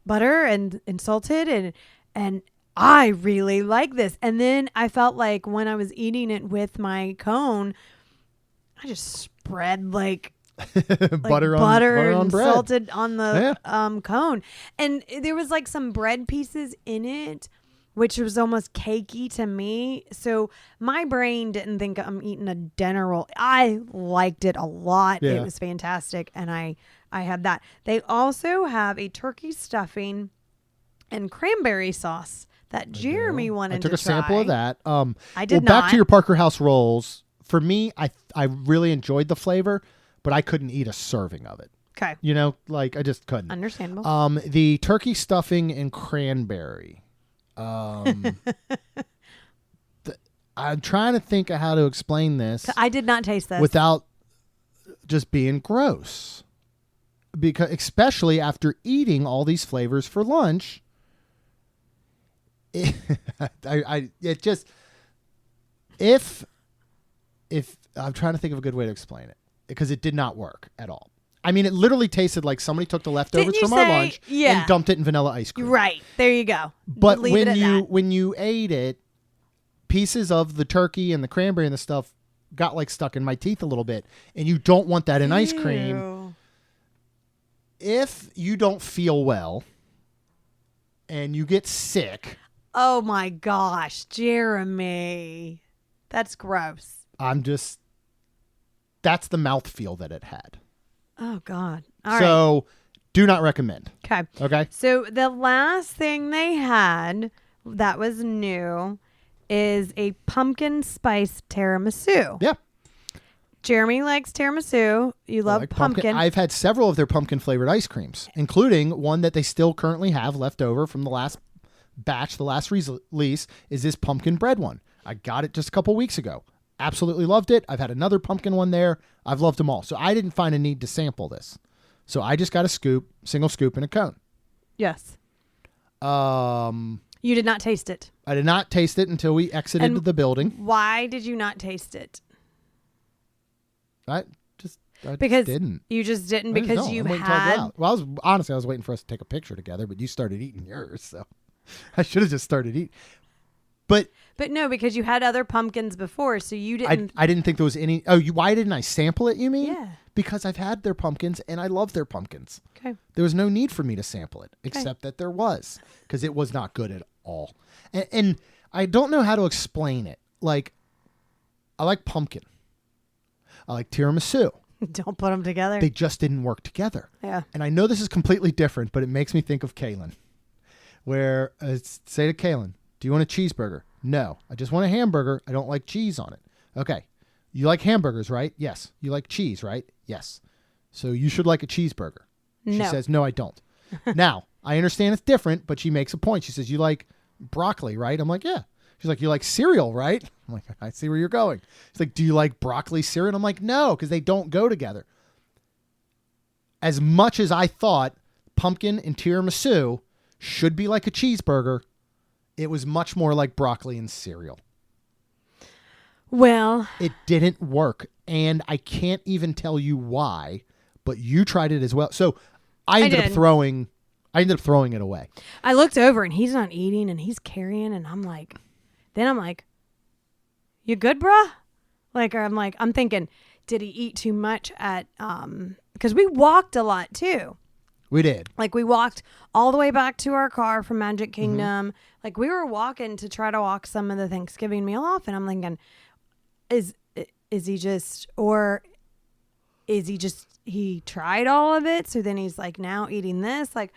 butter and salted and I really like this. And then I felt like when I was eating it with my cone, I just spread like butter and on bread. salted on the cone. And there was like some bread pieces in it, which was almost cakey to me. So my brain didn't think I'm eating a dinner roll. I liked it a lot. Yeah. It was fantastic. And I had that. They also have a turkey stuffing and cranberry sauce that Jeremy wanted to try. I took a sample of that. I did not. Back to your Parker House rolls. For me, I really enjoyed the flavor, but I couldn't eat a serving of it. Okay. You know, like I just couldn't. Understandable. The turkey stuffing and cranberry. I'm trying to think of how to explain this. I did not taste this. Without just being gross. Because especially after eating all these flavors for lunch, if I'm trying to think of a good way to explain it, because it did not work at all. I mean, it literally tasted like somebody took the leftovers from our lunch and dumped it in vanilla ice cream. Right. There you go. But Leave it at when you ate it, pieces of the turkey and the cranberry and the stuff got like stuck in my teeth a little bit, and you don't want that in ice cream. Ew. If you don't feel well and you get sick, Oh my gosh, Jeremy. That's gross. that's the mouthfeel that it had. Oh God. All right. So do not recommend. Okay. Okay. So the last thing they had that was new is a pumpkin spice tiramisu. Yeah. Jeremy likes tiramisu. You love Like pumpkin. I've had several of their pumpkin flavored ice creams, including one that they still currently have left over from the last batch. The last release is this pumpkin bread one. I got it just a couple weeks ago. Absolutely loved it. I've had another pumpkin one there. I've loved them all. So I didn't find a need to sample this. So I just got a single scoop in a cone. Yes. You did not taste it. I did not taste it until we exited the building. Why did you not taste it? I just didn't. You just didn't I just because don't. you I'm waiting till I go had. out. Well, I was waiting for us to take a picture together, but you started eating yours, so I should have just started eating. But no, because you had other pumpkins before, so you didn't. I didn't think there was any. Oh, why didn't I sample it? You mean? Yeah. Because I've had their pumpkins and I love their pumpkins. Okay. There was no need for me to sample it, except that there was, because it was not good at all. And I don't know how to explain it. Like, I like pumpkin. I like tiramisu. Don't put them together. They just didn't work together. Yeah. And I know this is completely different, but it makes me think of Kaylin. Where, say to Kaylin, do you want a cheeseburger? No, I just want a hamburger. I don't like cheese on it. Okay. You like hamburgers, right? Yes. You like cheese, right? Yes. So you should like a cheeseburger. She says, no, I don't. Now, I understand it's different, but she makes a point. She says, you like broccoli, right? I'm like, yeah. She's like, you like cereal, right? I'm like, I see where you're going. She's like, do you like broccoli cereal? I'm like, no, because they don't go together. As much as I thought pumpkin and tiramisu should be like a cheeseburger, it was much more like broccoli and cereal. Well, it didn't work, and I can't even tell you why, but you tried it as well. So I ended up throwing it away. I looked over and he's not eating and he's carrying, and I'm like, you good, bruh? Like, or I'm thinking, did he eat too much at, because we walked a lot too. We did. Like, we walked all the way back to our car from Magic Kingdom. Mm-hmm. Like, we were walking to try to walk some of the Thanksgiving meal off, and I'm thinking, is he just, or is he tried all of it, so then he's like now eating this, like,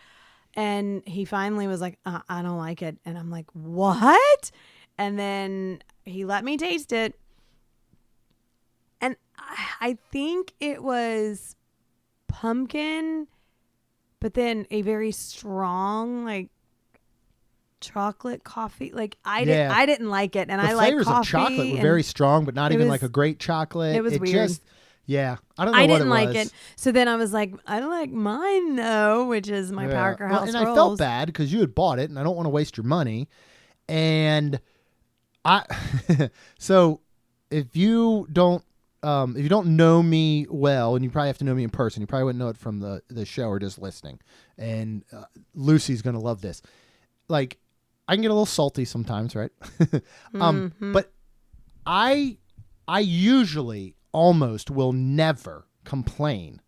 and he finally was like, I don't like it, and I'm like, what? And then he let me taste it, and I think it was pumpkin, but then a very strong, like, chocolate coffee. Like, I didn't like it, and I like coffee. The flavors of chocolate were very strong, but not even like a great chocolate. It was weird. Just, I don't know. I didn't like it. So then I was like, I like mine though, which is my Parker House and rolls. I felt bad because you had bought it, and I don't want to waste your money. And so if you don't know me well, and you probably have to know me in person, you probably wouldn't know it from the show or just listening. And Lucy's gonna love this. Like, I can get a little salty sometimes, right? Mm-hmm. But I usually almost will never complain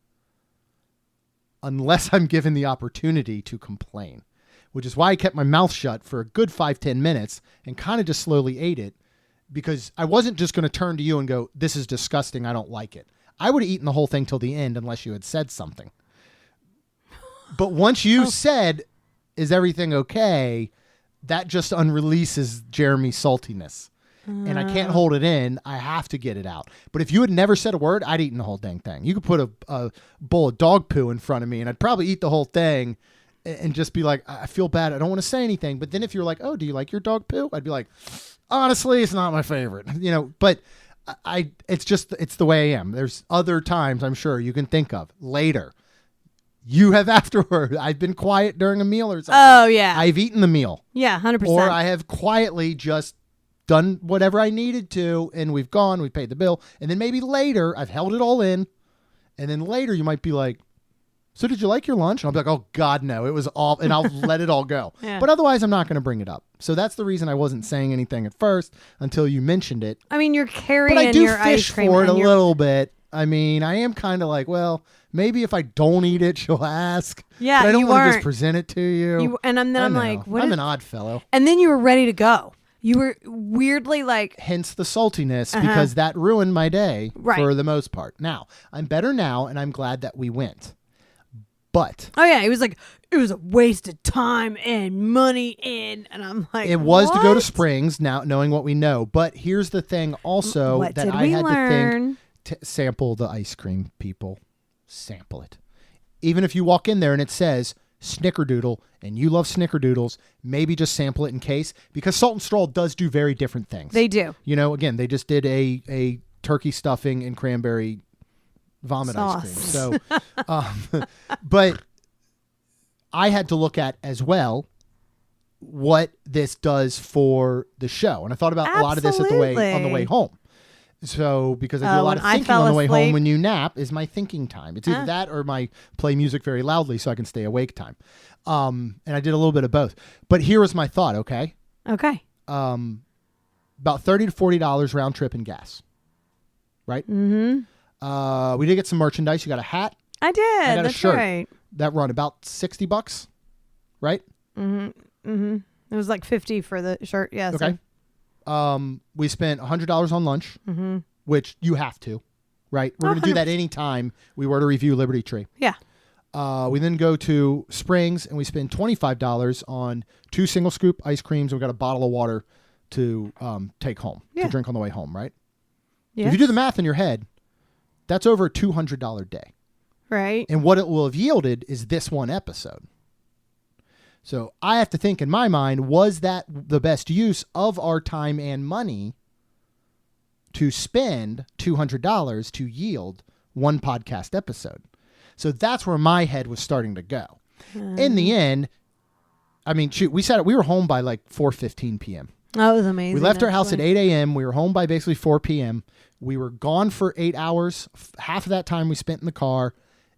unless I'm given the opportunity to complain, which is why I kept my mouth shut for a good 5-10 minutes and kind of just slowly ate it, because I wasn't just going to turn to you and go, this is disgusting, I don't like it. I would have eaten the whole thing till the end unless you had said something. But once you said, is everything okay, that just unreleases Jeremy's saltiness. And I can't hold it in. I have to get it out. But if you had never said a word, I'd eaten the whole dang thing. You could put a bowl of dog poo in front of me, and I'd probably eat the whole thing and just be like, I feel bad. I don't want to say anything. But then if you're like, oh, do you like your dog poo? I'd be like, honestly, it's not my favorite. But it's the way I am. There's other times I'm sure you can think of later. You have afterward. I've been quiet during a meal or something. Oh, yeah. I've eaten the meal. Yeah, 100%. Or I have quietly just done whatever I needed to, and we've paid the bill. And then maybe later, I've held it all in. And then later, you might be like, so did you like your lunch? And I'll be like, oh, God, no. It was all, and I'll let it all go. Yeah. But otherwise, I'm not going to bring it up. So that's the reason I wasn't saying anything at first until you mentioned it. I mean, you're carrying your ice cream. But I do fish for it a little bit. I mean, I am kind of like, well, maybe if I don't eat it, she'll ask. Yeah, but I don't want to just present it to you. And then I'm like, what? I'm an odd fellow. And then you were ready to go. You were weirdly like... Hence the saltiness, because that ruined my day for the most part. Now, I'm better now, and I'm glad that we went. But... Oh, yeah. It was a waste of time and money and I'm like, it was to go to Springs, now knowing what we know. But here's the thing also what that did I we had learn? to think. Sample the ice cream, people. Sample it. Even if you walk in there and it says Snickerdoodle and you love Snickerdoodles, maybe just sample it in case, because Salt and Straw does do very different things. They do. Again, they just did a turkey stuffing and cranberry vomit sauce. Ice cream. So, but I had to look at as well what this does for the show. And I thought about a lot of this on the way home. So, because I do a lot of thinking on the way home when you nap is my thinking time. It's either that or my play music very loudly so I can stay awake time. And I did a little bit of both. But here was my thought, okay? Okay. About $30 to $40 round trip in gas. Right? Mm-hmm. We did get some merchandise. You got a hat. I did. I got That's a shirt. right. That run about $60, right? Mm-hmm. Mm-hmm. It was like $50 for the shirt. Yeah. Okay. We spent $100 on lunch, which you have to, right? We're going to do that anytime we were to review Liberty Tree. Yeah. We then go to Springs and we spend $25 on 2 single scoop ice creams. And we got a bottle of water to take home, to drink on the way home, right? Yes. If you do the math in your head, that's over a $200 day. Right. And what it will have yielded is this one episode. So I have to think in my mind, was that the best use of our time and money to spend $200 to yield one podcast episode? So that's where my head was starting to go. In the end, I mean, shoot, we were home by like 4:15 p.m. That was amazing. We left our house at 8 a.m. We were home by basically 4 p.m. We were gone for 8 hours. Half of that time we spent in the car.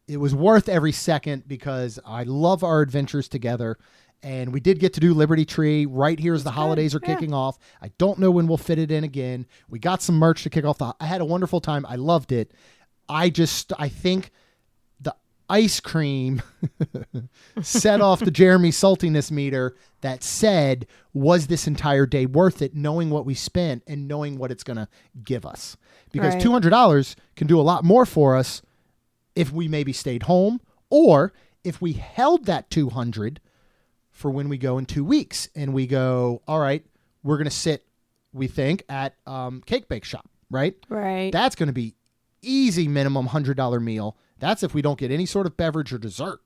It was worth every second because I love our adventures together. And we did get to do Liberty Tree right here as the holidays are kicking off. I don't know when we'll fit it in again. We got some merch to kick off. I had a wonderful time. I loved it. I think the ice cream set off the Jeremy saltiness meter that said, was this entire day worth it, knowing what we spent and knowing what it's going to give us? Because $200 can do a lot more for us if we maybe stayed home, or if we held that $200 for when we go in 2 weeks and we go, all right, we're going to sit, we think, at Cake Bake Shop, right? Right. That's going to be easy minimum $100 meal. That's if we don't get any sort of beverage or dessert.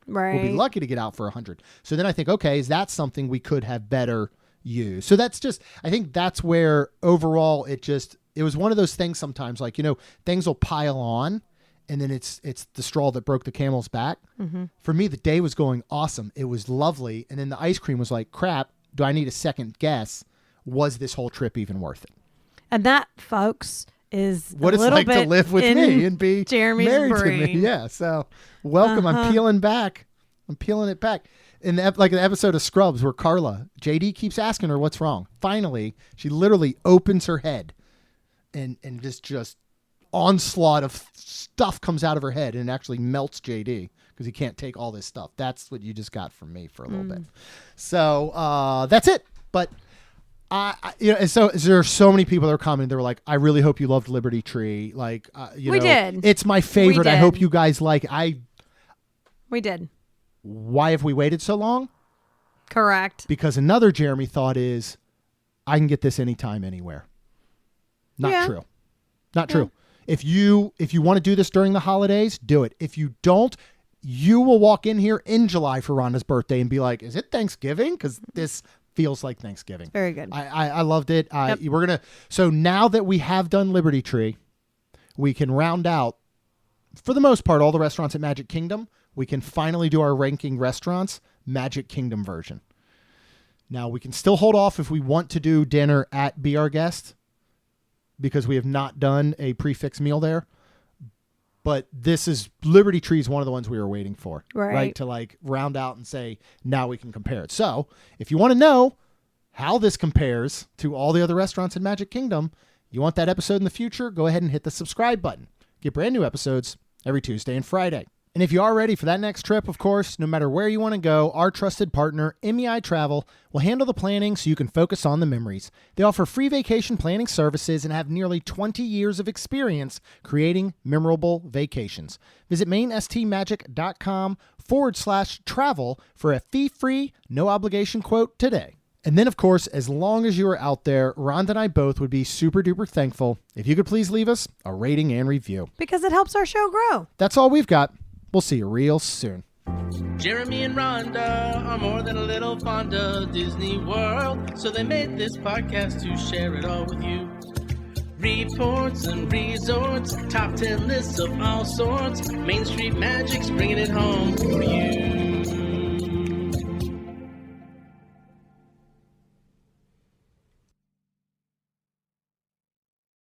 Right. We'll be lucky to get out for $100. So then I think, okay, is that something we could have better used? So that's just, I think that's where overall it was one of those things sometimes, like, things will pile on. And then it's the straw that broke the camel's back. Mm-hmm. For me, the day was going awesome. It was lovely. And then the ice cream was like, crap, do I need a second guess? Was this whole trip even worth it? And that, folks, is what it's like to live with me and be Jeremy's married brain. to me. Yeah. So welcome. I'm peeling back. I'm peeling it back. In the episode of Scrubs where JD keeps asking her what's wrong. Finally, she literally opens her head and just onslaught of stuff comes out of her head and it actually melts JD because he can't take all this stuff. That's what you just got from me for a little bit. So that's it. But so there are so many people that are commenting. They were like, I really hope you loved Liberty Tree. Like, we did. It's my favorite. I hope you guys like it. We did. Why have we waited so long? Correct. Because another Jeremy thought is, I can get this anytime, anywhere. Not true. Not true. If you want to do this during the holidays, do it. If you don't, you will walk in here in July for Rhonda's birthday and be like, is it Thanksgiving? Because this feels like Thanksgiving. It's very good. I loved it. So now that we have done Liberty Tree, we can round out, for the most part, all the restaurants at Magic Kingdom. We can finally do our ranking restaurants, Magic Kingdom version. Now, we can still hold off if we want to do dinner at Be Our Guest, because we have not done a prefix meal there. But Liberty Tree is one of the ones we were waiting for, right? To like round out and say, now we can compare it. So if you want to know how this compares to all the other restaurants in Magic Kingdom, you want that episode in the future, go ahead and hit the subscribe button. Get brand new episodes every Tuesday and Friday. And if you are ready for that next trip, of course, no matter where you want to go, our trusted partner, MEI-Travel, will handle the planning so you can focus on the memories. They offer free vacation planning services and have nearly 20 years of experience creating memorable vacations. Visit mainstmagic.com/travel for a fee-free, no-obligation quote today. And then, of course, as long as you are out there, Rhonda and I both would be super duper thankful if you could please leave us a rating and review. Because it helps our show grow. That's all we've got. We'll see you real soon. Jeremy and Rhonda are more than a little fond of Disney World, so they made this podcast to share it all with you. Reports and resorts, top 10 lists of all sorts, Main Street Magic's bringing it home for you.